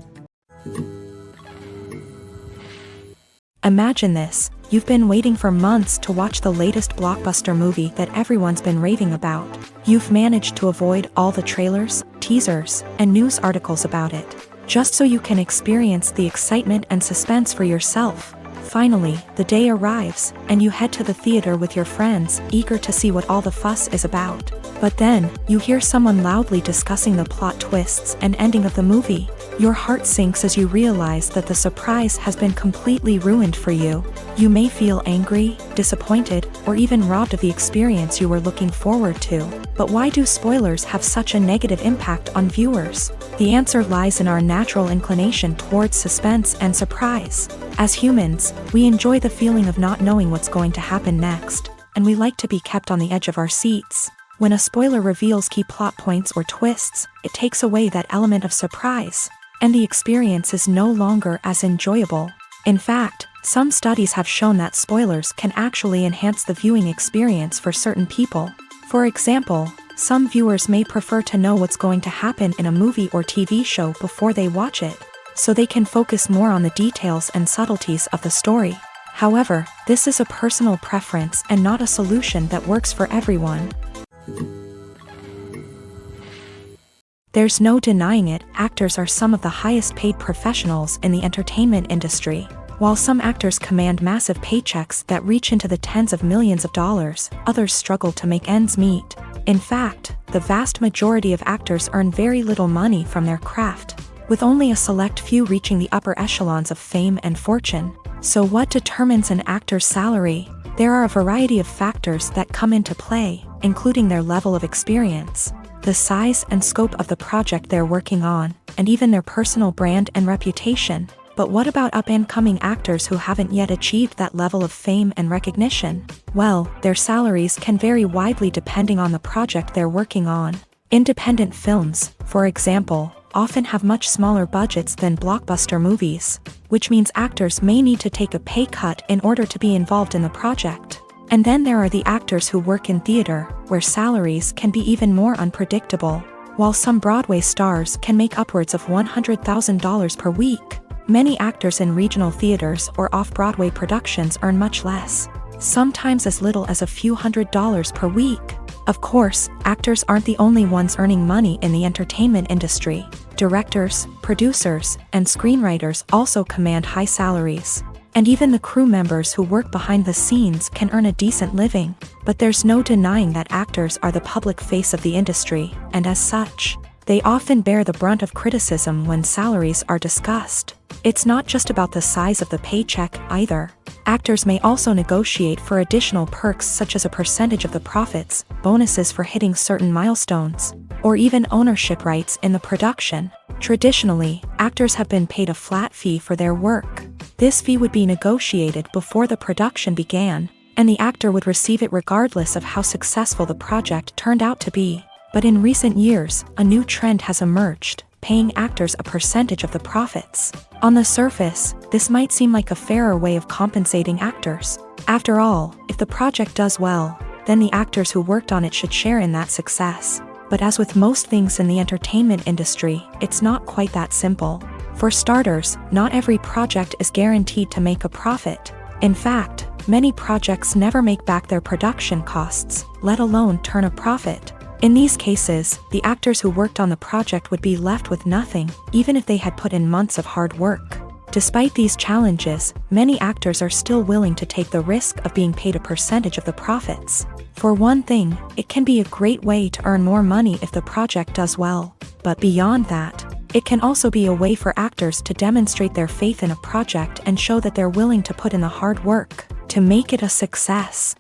Imagine this: you've been waiting for months to watch the latest blockbuster movie that everyone's been raving about. You've managed to avoid all the trailers, teasers, and news articles about it, just so you can experience the excitement and suspense for yourself. Finally, the day arrives, and you head to the theater with your friends, eager to see what all the fuss is about. But then, you hear someone loudly discussing the plot twists and ending of the movie. Your heart sinks as you realize that the surprise has been completely ruined for you. You may feel angry, disappointed, or even robbed of the experience you were looking forward to. But why do spoilers have such a negative impact on viewers? The answer lies in our natural inclination towards suspense and surprise. As humans, we enjoy the feeling of not knowing what's going to happen next, and we like to be kept on the edge of our seats. When a spoiler reveals key plot points or twists, it takes away that element of surprise, and the experience is no longer as enjoyable. In fact, some studies have shown that spoilers can actually enhance the viewing experience for certain people. For example, some viewers may prefer to know what's going to happen in a movie or TV show before they watch it, so they can focus more on the details and subtleties of the story. However, this is a personal preference and not a solution that works for everyone. There's no denying it, actors are some of the highest paid professionals in the entertainment industry. While some actors command massive paychecks that reach into the tens of millions of dollars, others struggle to make ends meet. In fact, the vast majority of actors earn very little money from their craft, with only a select few reaching the upper echelons of fame and fortune. So what determines an actor's salary? There are a variety of factors that come into play, including their level of experience, the size and scope of the project they're working on, and even their personal brand and reputation. But what about up-and-coming actors who haven't yet achieved that level of fame and recognition? Well, their salaries can vary widely depending on the project they're working on. Independent films, for example, often have much smaller budgets than blockbuster movies, which means actors may need to take a pay cut in order to be involved in the project. And then there are the actors who work in theater, where salaries can be even more unpredictable. While some Broadway stars can make upwards of $100,000 per week, many actors in regional theaters or off-Broadway productions earn much less, sometimes as little as a few $100s per week. Of course, actors aren't the only ones earning money in the entertainment industry. Directors, producers, and screenwriters also command high salaries. And even the crew members who work behind the scenes can earn a decent living. But there's no denying that actors are the public face of the industry, and as such, they often bear the brunt of criticism when salaries are discussed. It's not just about the size of the paycheck either. Actors may also negotiate for additional perks such as a percentage of the profits, bonuses for hitting certain milestones, or even ownership rights in the production. Traditionally, actors have been paid a flat fee for their work. This fee would be negotiated before the production began, and the actor would receive it regardless of how successful the project turned out to be. But in recent years, a new trend has emerged, paying actors a percentage of the profits. On the surface, this might seem like a fairer way of compensating actors. After all, if the project does well, then the actors who worked on it should share in that success. But as with most things in the entertainment industry, it's not quite that simple. For starters, not every project is guaranteed to make a profit. In fact, many projects never make back their production costs, let alone turn a profit. In these cases, the actors who worked on the project would be left with nothing, even if they had put in months of hard work. Despite these challenges, many actors are still willing to take the risk of being paid a percentage of the profits. For one thing, it can be a great way to earn more money if the project does well. But beyond that, it can also be a way for actors to demonstrate their faith in a project and show that they're willing to put in the hard work to make it a success.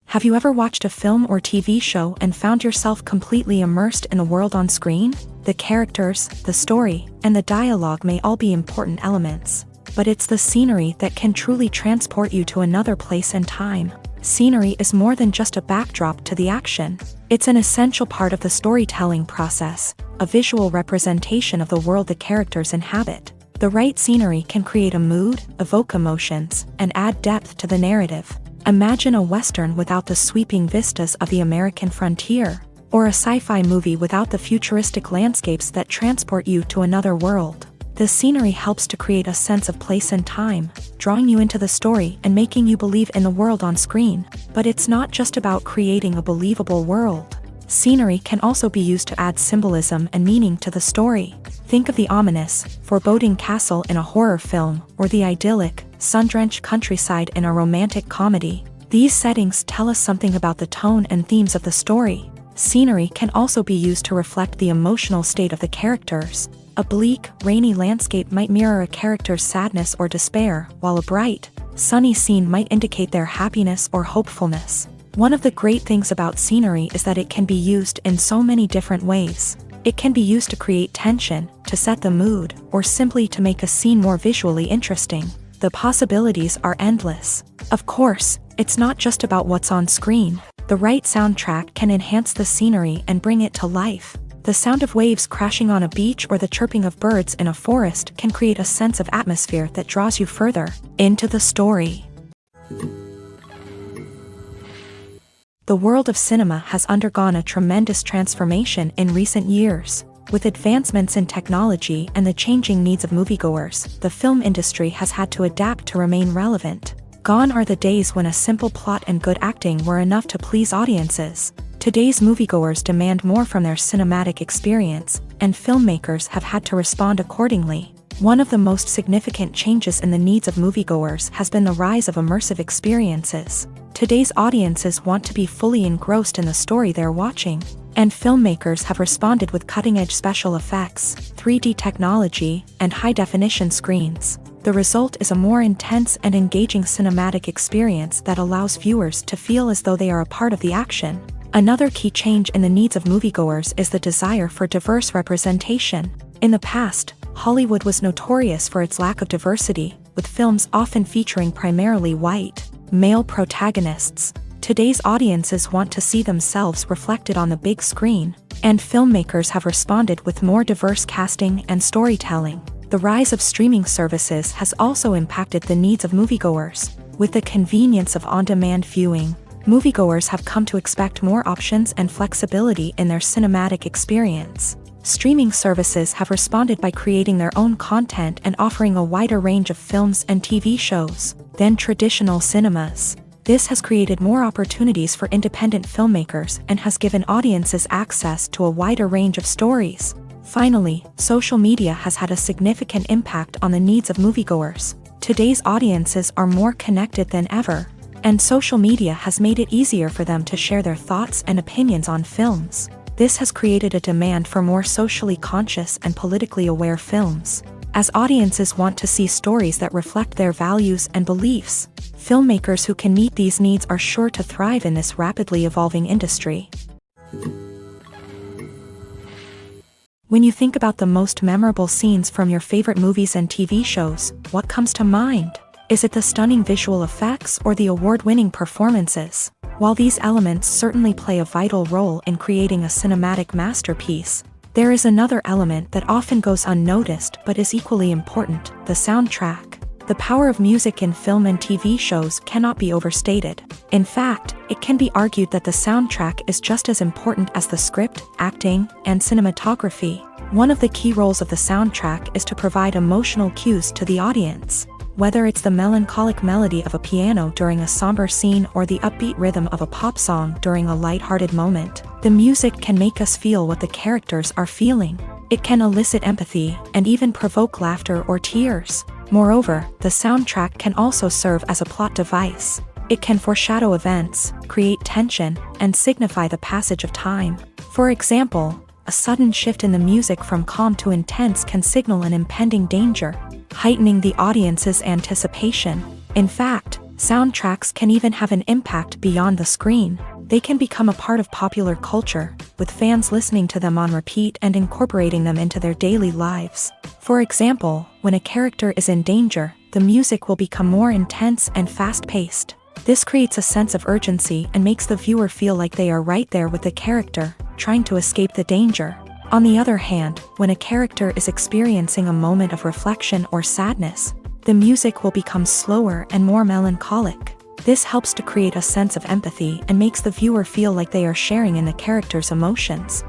Have you ever watched a film or TV show and found yourself completely immersed in the world on screen? The characters, the story, and the dialogue may all be important elements, but it's the scenery that can truly transport you to another place and time. Scenery is more than just a backdrop to the action. It's an essential part of the storytelling process, a visual representation of the world the characters inhabit. The right scenery can create a mood, evoke emotions, and add depth to the narrative. Imagine a Western without the sweeping vistas of the American frontier, or a sci-fi movie without the futuristic landscapes that transport you to another world. The scenery helps to create a sense of place and time, drawing you into the story and making you believe in the world on screen. But it's not just about creating a believable world. Scenery can also be used to add symbolism and meaning to the story. Think of the ominous, foreboding castle in a horror film, or the idyllic, sun-drenched countryside in a romantic comedy. These settings tell us something about the tone and themes of the story. Scenery can also be used to reflect the emotional state of the characters. A bleak, rainy landscape might mirror a character's sadness or despair, while a bright, sunny scene might indicate their happiness or hopefulness. One of the great things about scenery is that it can be used in so many different ways. It can be used to create tension, to set the mood, or simply to make a scene more visually interesting. The possibilities are endless. Of course, it's not just about what's on screen. The right soundtrack can enhance the scenery and bring it to life. The sound of waves crashing on a beach or the chirping of birds in a forest can create a sense of atmosphere that draws you further into the story. The world of cinema has undergone a tremendous transformation in recent years. With advancements in technology and the changing needs of moviegoers, the film industry has had to adapt to remain relevant. Gone are the days when a simple plot and good acting were enough to please audiences. Today's moviegoers demand more from their cinematic experience, and filmmakers have had to respond accordingly. One of the most significant changes in the needs of moviegoers has been the rise of immersive experiences. Today's audiences want to be fully engrossed in the story they're watching, and filmmakers have responded with cutting-edge special effects, 3D technology, and high-definition screens. The result is a more intense and engaging cinematic experience that allows viewers to feel as though they are a part of the action. Another key change in the needs of moviegoers is the desire for diverse representation. In the past, Hollywood was notorious for its lack of diversity, with films often featuring primarily white, male protagonists. Today's audiences want to see themselves reflected on the big screen, and filmmakers have responded with more diverse casting and storytelling. The rise of streaming services has also impacted the needs of moviegoers. With the convenience of on-demand viewing, moviegoers have come to expect more options and flexibility in their cinematic experience. Streaming services have responded by creating their own content and offering a wider range of films and TV shows than traditional cinemas. This has created more opportunities for independent filmmakers and has given audiences access to a wider range of stories. Finally, social media has had a significant impact on the needs of moviegoers. Today's audiences are more connected than ever, and social media has made it easier for them to share their thoughts and opinions on films. This has created a demand for more socially conscious and politically aware films. As audiences want to see stories that reflect their values and beliefs, filmmakers who can meet these needs are sure to thrive in this rapidly evolving industry. When you think about the most memorable scenes from your favorite movies and TV shows, what comes to mind? Is it the stunning visual effects or the award-winning performances? While these elements certainly play a vital role in creating a cinematic masterpiece, there is another element that often goes unnoticed but is equally important: the soundtrack. The power of music in film and TV shows cannot be overstated. In fact, it can be argued that the soundtrack is just as important as the script, acting, and cinematography. One of the key roles of the soundtrack is to provide emotional cues to the audience. Whether it's the melancholic melody of a piano during a somber scene or the upbeat rhythm of a pop song during a light-hearted moment, the music can make us feel what the characters are feeling. It can elicit empathy and even provoke laughter or tears. Moreover, the soundtrack can also serve as a plot device. It can foreshadow events, create tension, and signify the passage of time. For example, a sudden shift in the music from calm to intense can signal an impending danger, heightening the audience's anticipation. In fact, soundtracks can even have an impact beyond the screen. They can become a part of popular culture, with fans listening to them on repeat and incorporating them into their daily lives. For example, when a character is in danger, the music will become more intense and fast-paced. This creates a sense of urgency and makes the viewer feel like they are right there with the character, trying to escape the danger. On the other hand, when a character is experiencing a moment of reflection or sadness, the music will become slower and more melancholic. This helps to create a sense of empathy and makes the viewer feel like they are sharing in the character's emotions.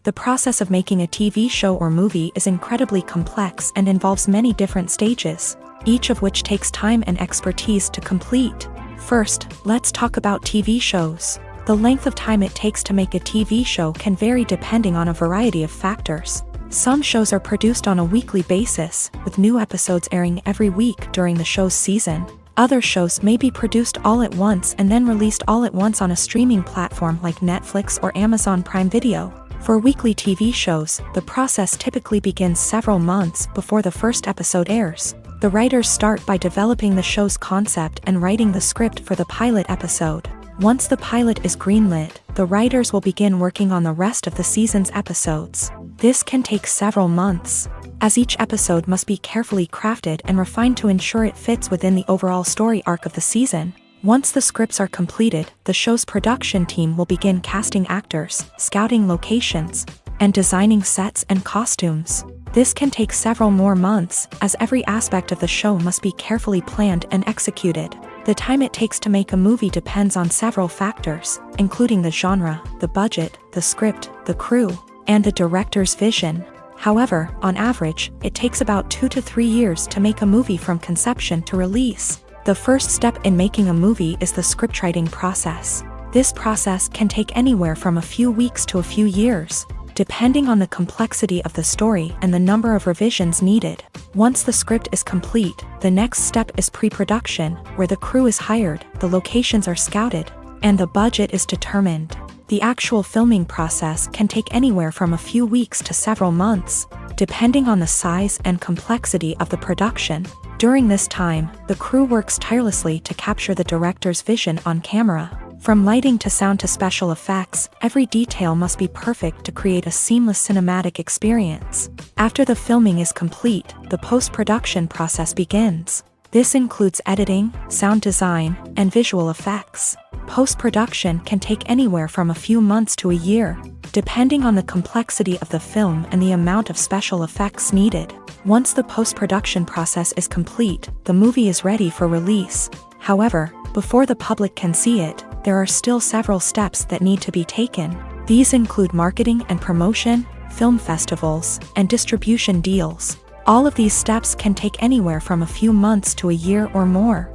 The process of making a TV show or movie is incredibly complex and involves many different stages, each of which takes time and expertise to complete. First, let's talk about TV shows. The length of time it takes to make a TV show can vary depending on a variety of factors. Some shows are produced on a weekly basis, with new episodes airing every week during the show's season. Other shows may be produced all at once and then released all at once on a streaming platform like Netflix or Amazon Prime Video. For weekly TV shows, the process typically begins several months before the first episode airs. The writers start by developing the show's concept and writing the script for the pilot episode. Once the pilot is greenlit, the writers will begin working on the rest of the season's episodes. This can take several months, as each episode must be carefully crafted and refined to ensure it fits within the overall story arc of the season. Once the scripts are completed, the show's production team will begin casting actors, scouting locations, and designing sets and costumes. This can take several more months, as every aspect of the show must be carefully planned and executed. The time it takes to make a movie depends on several factors, including the genre, the budget, the script, the crew, and the director's vision. However, on average, it takes about 2 to 3 years to make a movie from conception to release. The first step in making a movie is the scriptwriting process. This process can take anywhere from a few weeks to a few years, depending on the complexity of the story and the number of revisions needed. Once the script is complete, the next step is pre-production, where the crew is hired, the locations are scouted, and the budget is determined. The actual filming process can take anywhere from a few weeks to several months, depending on the size and complexity of the production. During this time, the crew works tirelessly to capture the director's vision on camera. From lighting to sound to special effects, every detail must be perfect to create a seamless cinematic experience. After the filming is complete, the post-production process begins. This includes editing, sound design, and visual effects. Post-production can take anywhere from a few months to a year, depending on the complexity of the film and the amount of special effects needed. Once the post-production process is complete, the movie is ready for release. However, before the public can see it, there are still several steps that need to be taken. These include marketing and promotion, film festivals, and distribution deals. All of these steps can take anywhere from a few months to a year or more.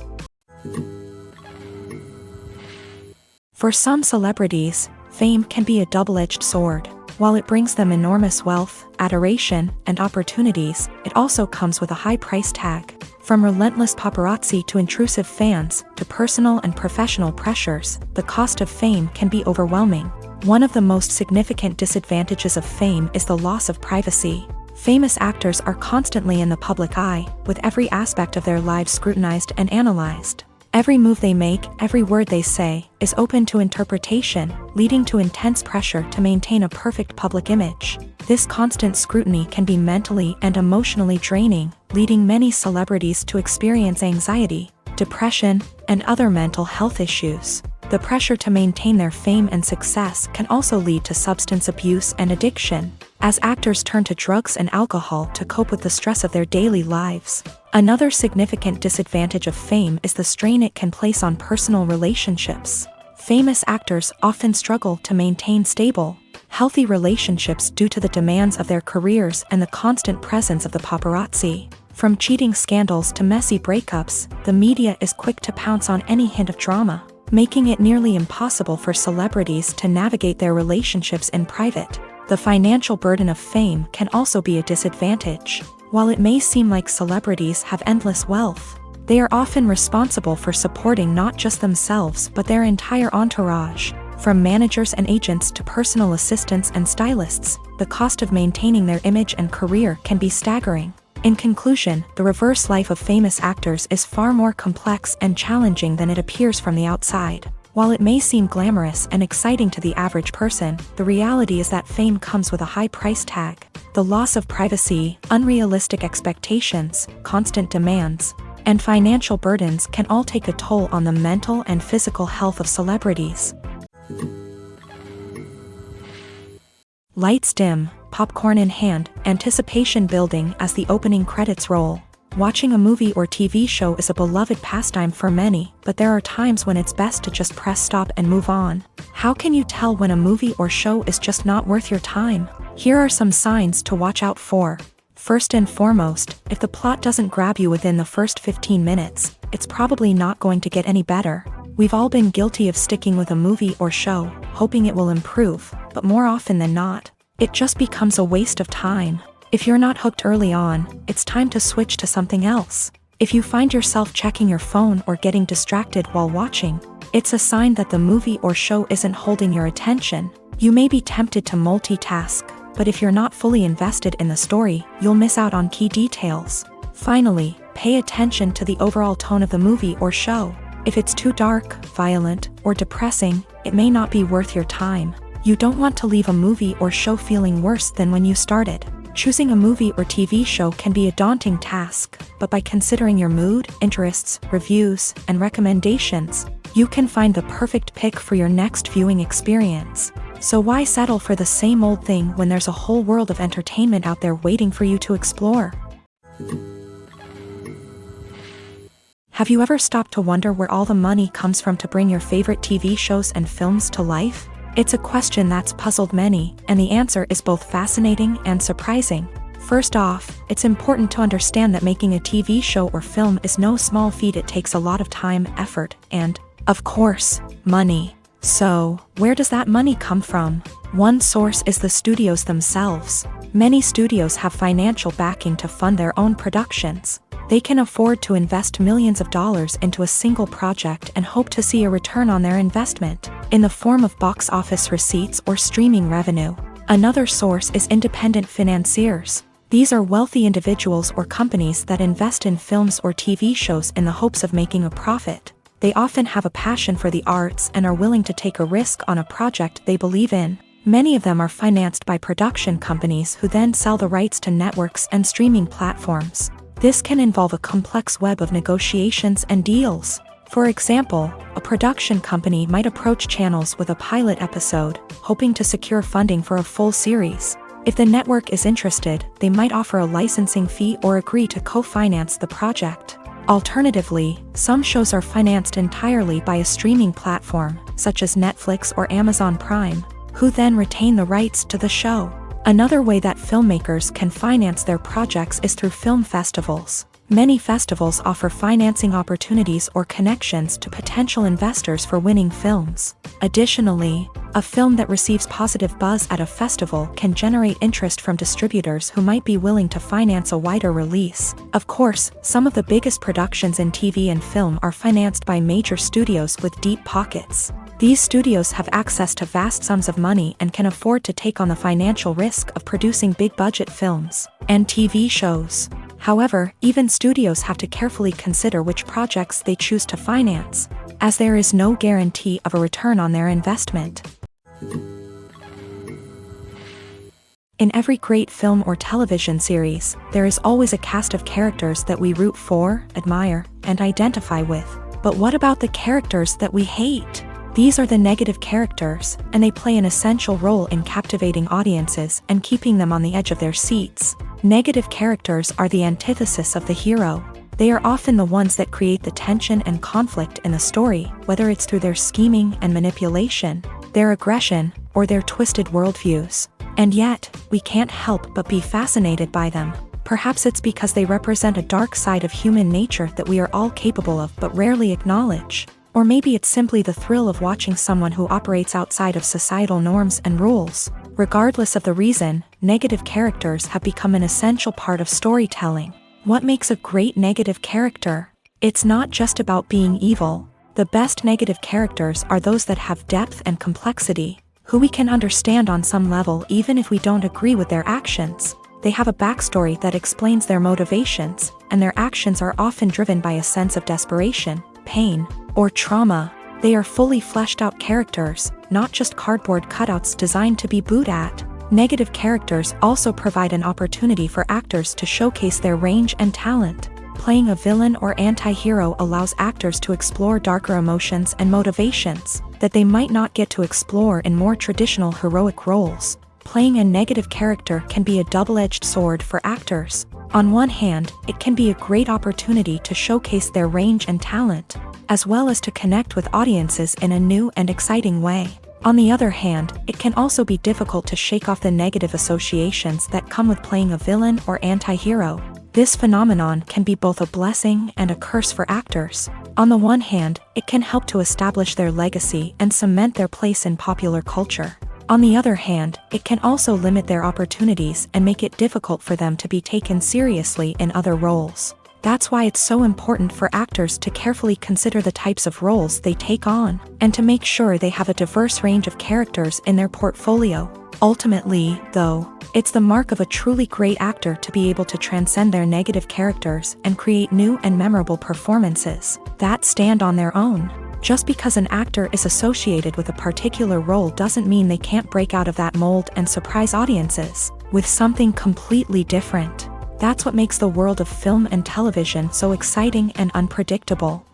For some celebrities, fame can be a double-edged sword. While it brings them enormous wealth, adoration, and opportunities, it also comes with a high price tag. From relentless paparazzi to intrusive fans, to personal and professional pressures, the cost of fame can be overwhelming. One of the most significant disadvantages of fame is the loss of privacy. Famous actors are constantly in the public eye, with every aspect of their lives scrutinized and analyzed. Every move they make, every word they say, is open to interpretation, leading to intense pressure to maintain a perfect public image. This constant scrutiny can be mentally and emotionally draining, leading many celebrities to experience anxiety, depression, and other mental health issues. The pressure to maintain their fame and success can also lead to substance abuse and addiction, as actors turn to drugs and alcohol to cope with the stress of their daily lives. Another significant disadvantage of fame is the strain it can place on personal relationships. Famous actors often struggle to maintain stable, healthy relationships due to the demands of their careers and the constant presence of the paparazzi. From cheating scandals to messy breakups, the media is quick to pounce on any hint of drama, making it nearly impossible for celebrities to navigate their relationships in private. The financial burden of fame can also be a disadvantage. While it may seem like celebrities have endless wealth, they are often responsible for supporting not just themselves but their entire entourage. From managers and agents to personal assistants and stylists, the cost of maintaining their image and career can be staggering. In conclusion, the reverse life of famous actors is far more complex and challenging than it appears from the outside. While it may seem glamorous and exciting to the average person, the reality is that fame comes with a high price tag. The loss of privacy, unrealistic expectations, constant demands, and financial burdens can all take a toll on the mental and physical health of celebrities. Lights dim, popcorn in hand, anticipation building as the opening credits roll. Watching a movie or TV show is a beloved pastime for many, but there are times when it's best to just press stop and move on. How can you tell when a movie or show is just not worth your time? Here are some signs to watch out for. First and foremost, if the plot doesn't grab you within the first 15 minutes, it's probably not going to get any better. We've all been guilty of sticking with a movie or show, hoping it will improve, but more often than not, it just becomes a waste of time. If you're not hooked early on, it's time to switch to something else. If you find yourself checking your phone or getting distracted while watching, it's a sign that the movie or show isn't holding your attention. You may be tempted to multitask, but if you're not fully invested in the story, you'll miss out on key details. Finally, pay attention to the overall tone of the movie or show. If it's too dark, violent, or depressing, it may not be worth your time. You don't want to leave a movie or show feeling worse than when you started. Choosing a movie or TV show can be a daunting task, but by considering your mood, interests, reviews, and recommendations, you can find the perfect pick for your next viewing experience. So why settle for the same old thing when there's a whole world of entertainment out there waiting for you to explore? Have you ever stopped to wonder where all the money comes from to bring your favorite TV shows and films to life? It's a question that's puzzled many, and the answer is both fascinating and surprising. First off, it's important to understand that making a TV show or film is no small feat. It takes a lot of time, effort, and, of course, money. So, where does that money come from? One source is the studios themselves. Many studios have financial backing to fund their own productions. They can afford to invest millions of dollars into a single project and hope to see a return on their investment, in the form of box office receipts or streaming revenue. Another source is independent financiers. These are wealthy individuals or companies that invest in films or TV shows in the hopes of making a profit. They often have a passion for the arts and are willing to take a risk on a project they believe in. Many of them are financed by production companies who then sell the rights to networks and streaming platforms. This can involve a complex web of negotiations and deals. For example, a production company might approach channels with a pilot episode, hoping to secure funding for a full series. If the network is interested, they might offer a licensing fee or agree to co-finance the project. Alternatively, some shows are financed entirely by a streaming platform, such as Netflix or Amazon Prime, who then retain the rights to the show. Another way that filmmakers can finance their projects is through film festivals. Many festivals offer financing opportunities or connections to potential investors for winning films. Additionally, a film that receives positive buzz at a festival can generate interest from distributors who might be willing to finance a wider release. Of course, some of the biggest productions in TV and film are financed by major studios with deep pockets. These studios have access to vast sums of money and can afford to take on the financial risk of producing big-budget films and TV shows. However, even studios have to carefully consider which projects they choose to finance, as there is no guarantee of a return on their investment. In every great film or television series, there is always a cast of characters that we root for, admire, and identify with. But what about the characters that we hate? These are the negative characters, and they play an essential role in captivating audiences and keeping them on the edge of their seats. Negative characters are the antithesis of the hero. They are often the ones that create the tension and conflict in the story, whether it's through their scheming and manipulation, their aggression, or their twisted worldviews. And yet, we can't help but be fascinated by them. Perhaps it's because they represent a dark side of human nature that we are all capable of but rarely acknowledge. Or maybe it's simply the thrill of watching someone who operates outside of societal norms and rules. Regardless of the reason, negative characters have become an essential part of storytelling. What makes a great negative character? It's not just about being evil. The best negative characters are those that have depth and complexity, who we can understand on some level even if we don't agree with their actions. They have a backstory that explains their motivations, and their actions are often driven by a sense of desperation, pain, or trauma. They are fully fleshed out characters, not just cardboard cutouts designed to be booed at. Negative characters also provide an opportunity for actors to showcase their range and talent. Playing a villain or anti-hero allows actors to explore darker emotions and motivations that they might not get to explore in more traditional heroic roles. Playing a negative character can be a double-edged sword for actors. On one hand, it can be a great opportunity to showcase their range and talent, as well as to connect with audiences in a new and exciting way. On the other hand, it can also be difficult to shake off the negative associations that come with playing a villain or anti-hero. This phenomenon can be both a blessing and a curse for actors. On the one hand, it can help to establish their legacy and cement their place in popular culture. On the other hand, it can also limit their opportunities and make it difficult for them to be taken seriously in other roles. That's why it's so important for actors to carefully consider the types of roles they take on, and to make sure they have a diverse range of characters in their portfolio. Ultimately, though, it's the mark of a truly great actor to be able to transcend their negative characters and create new and memorable performances that stand on their own. Just because an actor is associated with a particular role doesn't mean they can't break out of that mold and surprise audiences with something completely different. That's what makes the world of film and television so exciting and unpredictable.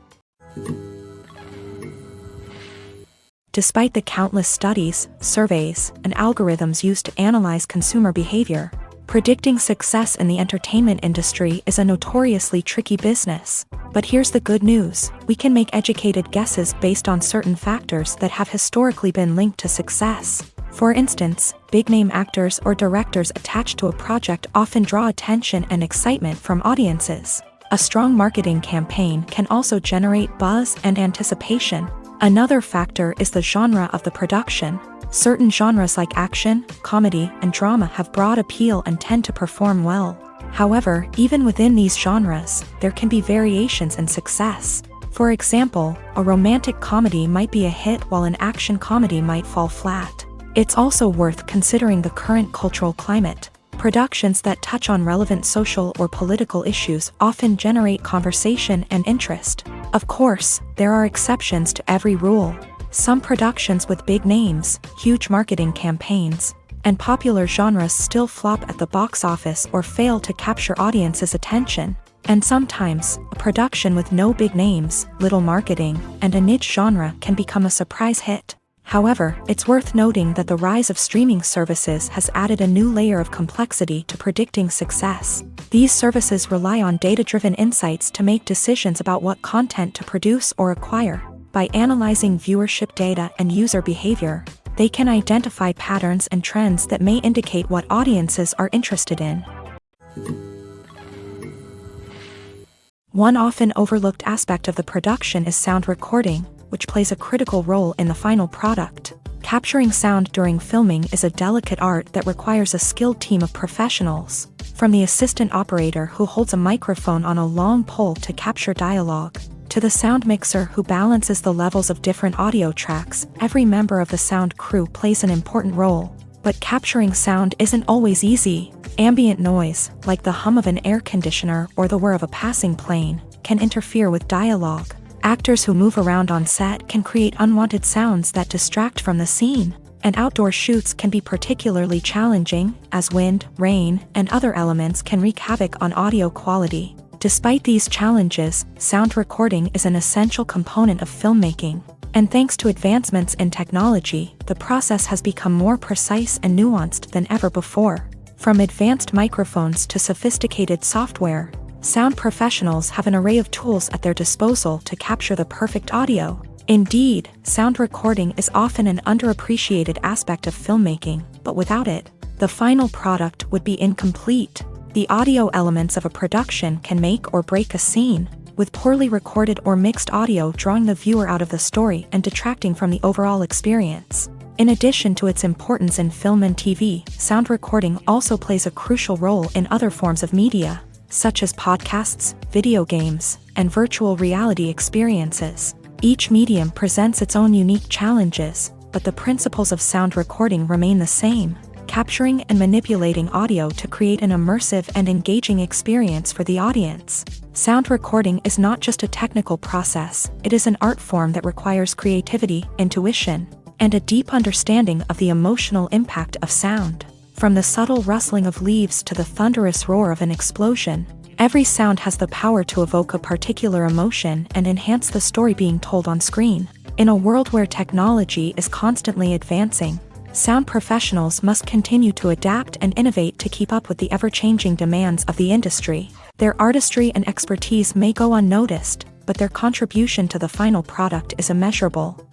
Despite the countless studies, surveys, and algorithms used to analyze consumer behavior, predicting success in the entertainment industry is a notoriously tricky business. But here's the good news: we can make educated guesses based on certain factors that have historically been linked to success. For instance, big-name actors or directors attached to a project often draw attention and excitement from audiences. A strong marketing campaign can also generate buzz and anticipation. Another factor is the genre of the production. Certain genres like action, comedy, and drama have broad appeal and tend to perform well. However, even within these genres, there can be variations in success. For example, a romantic comedy might be a hit while an action comedy might fall flat. It's also worth considering the current cultural climate. Productions that touch on relevant social or political issues often generate conversation and interest. Of course, there are exceptions to every rule. Some productions with big names, huge marketing campaigns, and popular genres still flop at the box office or fail to capture audiences' attention. And sometimes, a production with no big names, little marketing, and a niche genre can become a surprise hit. However, it's worth noting that the rise of streaming services has added a new layer of complexity to predicting success. These services rely on data-driven insights to make decisions about what content to produce or acquire. By analyzing viewership data and user behavior, they can identify patterns and trends that may indicate what audiences are interested in. One often overlooked aspect of the production is sound recording, which plays a critical role in the final product. Capturing sound during filming is a delicate art that requires a skilled team of professionals, from the assistant operator who holds a microphone on a long pole to capture dialogue, to the sound mixer who balances the levels of different audio tracks. Every member of the sound crew plays an important role. But capturing sound isn't always easy. Ambient noise, like the hum of an air conditioner or the whir of a passing plane, can interfere with dialogue. Actors who move around on set can create unwanted sounds that distract from the scene. And outdoor shoots can be particularly challenging, as wind, rain, and other elements can wreak havoc on audio quality. Despite these challenges, sound recording is an essential component of filmmaking. And thanks to advancements in technology, the process has become more precise and nuanced than ever before. From advanced microphones to sophisticated software, sound professionals have an array of tools at their disposal to capture the perfect audio. Indeed, sound recording is often an underappreciated aspect of filmmaking, but without it, the final product would be incomplete. The audio elements of a production can make or break a scene, with poorly recorded or mixed audio drawing the viewer out of the story and detracting from the overall experience. In addition to its importance in film and TV, sound recording also plays a crucial role in other forms of media, such as podcasts, video games, and virtual reality experiences. Each medium presents its own unique challenges, but the principles of sound recording remain the same, capturing and manipulating audio to create an immersive and engaging experience for the audience. Sound recording is not just a technical process, it is an art form that requires creativity, intuition, and a deep understanding of the emotional impact of sound. From the subtle rustling of leaves to the thunderous roar of an explosion, every sound has the power to evoke a particular emotion and enhance the story being told on screen. In a world where technology is constantly advancing, sound professionals must continue to adapt and innovate to keep up with the ever-changing demands of the industry. Their artistry and expertise may go unnoticed, but their contribution to the final product is immeasurable.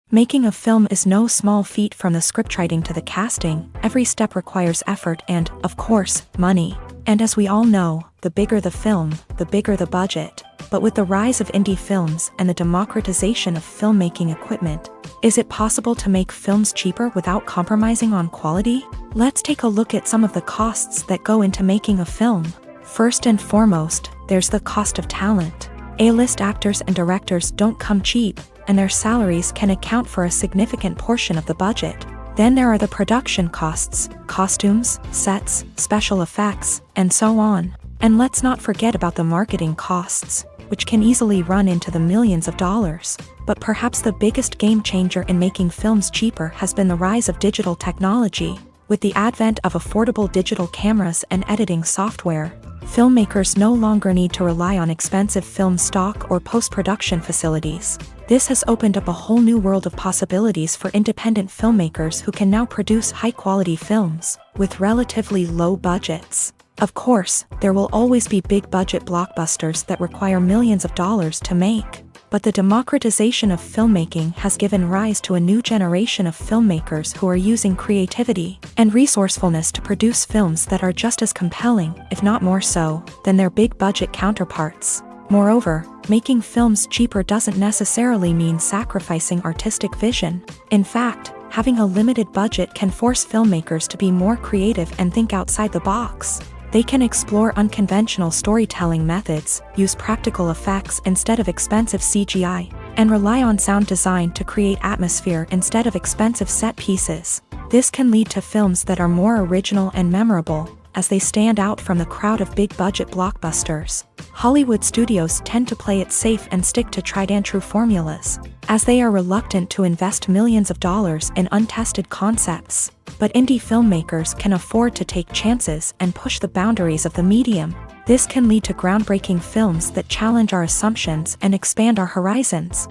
Making a film is no small feat. From the scriptwriting to the casting, every step requires effort and, of course, money. And as we all know, the bigger the film, the bigger the budget. But with the rise of indie films and the democratization of filmmaking equipment, is it possible to make films cheaper without compromising on quality? Let's take a look at some of the costs that go into making a film. First and foremost, there's the cost of talent. A-list actors and directors don't come cheap, and their salaries can account for a significant portion of the budget. Then there are the production costs, costumes, sets, special effects, and so on. And let's not forget about the marketing costs, which can easily run into the millions of dollars. But perhaps the biggest game changer in making films cheaper has been the rise of digital technology. With the advent of affordable digital cameras and editing software, filmmakers no longer need to rely on expensive film stock or post-production facilities. This has opened up a whole new world of possibilities for independent filmmakers who can now produce high-quality films with relatively low budgets. Of course, there will always be big-budget blockbusters that require millions of dollars to make. But the democratization of filmmaking has given rise to a new generation of filmmakers who are using creativity and resourcefulness to produce films that are just as compelling, if not more so, than their big-budget counterparts. Moreover, making films cheaper doesn't necessarily mean sacrificing artistic vision. In fact, having a limited budget can force filmmakers to be more creative and think outside the box. They can explore unconventional storytelling methods, use practical effects instead of expensive CGI, and rely on sound design to create atmosphere instead of expensive set pieces. This can lead to films that are more original and memorable, as they stand out from the crowd of big-budget blockbusters. Hollywood studios tend to play it safe and stick to tried-and-true formulas, as they are reluctant to invest millions of dollars in untested concepts. But indie filmmakers can afford to take chances and push the boundaries of the medium. This can lead to groundbreaking films that challenge our assumptions and expand our horizons.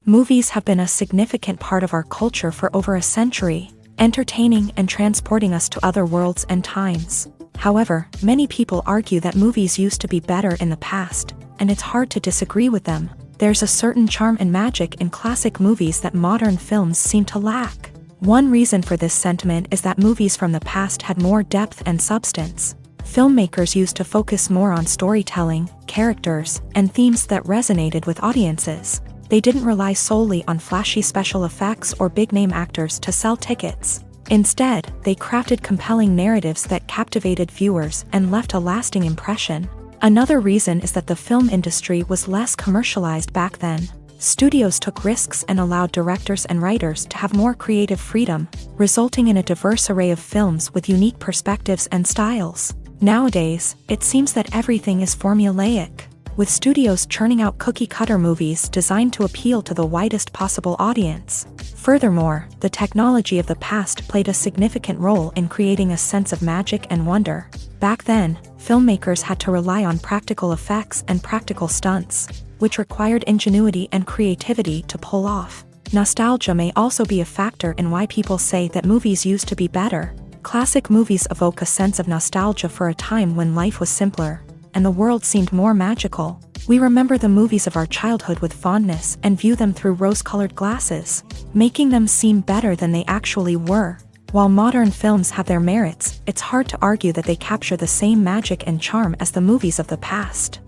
Movies have been a significant part of our culture for over a century, entertaining and transporting us to other worlds and times. However, many people argue that movies used to be better in the past, and it's hard to disagree with them. There's a certain charm and magic in classic movies that modern films seem to lack. One reason for this sentiment is that movies from the past had more depth and substance. Filmmakers used to focus more on storytelling, characters, and themes that resonated with audiences. They didn't rely solely on flashy special effects or big-name actors to sell tickets. Instead, they crafted compelling narratives that captivated viewers and left a lasting impression. Another reason is that the film industry was less commercialized back then. Studios took risks and allowed directors and writers to have more creative freedom, resulting in a diverse array of films with unique perspectives and styles. Nowadays, it seems that everything is formulaic, with studios churning out cookie-cutter movies designed to appeal to the widest possible audience. Furthermore, the technology of the past played a significant role in creating a sense of magic and wonder. Back then, filmmakers had to rely on practical effects and practical stunts, which required ingenuity and creativity to pull off. Nostalgia may also be a factor in why people say that movies used to be better. Classic movies evoke a sense of nostalgia for a time when life was simpler, and the world seemed more magical. We remember the movies of our childhood with fondness and view them through rose-colored glasses, making them seem better than they actually were. While modern films have their merits, it's hard to argue that they capture the same magic and charm as the movies of the past.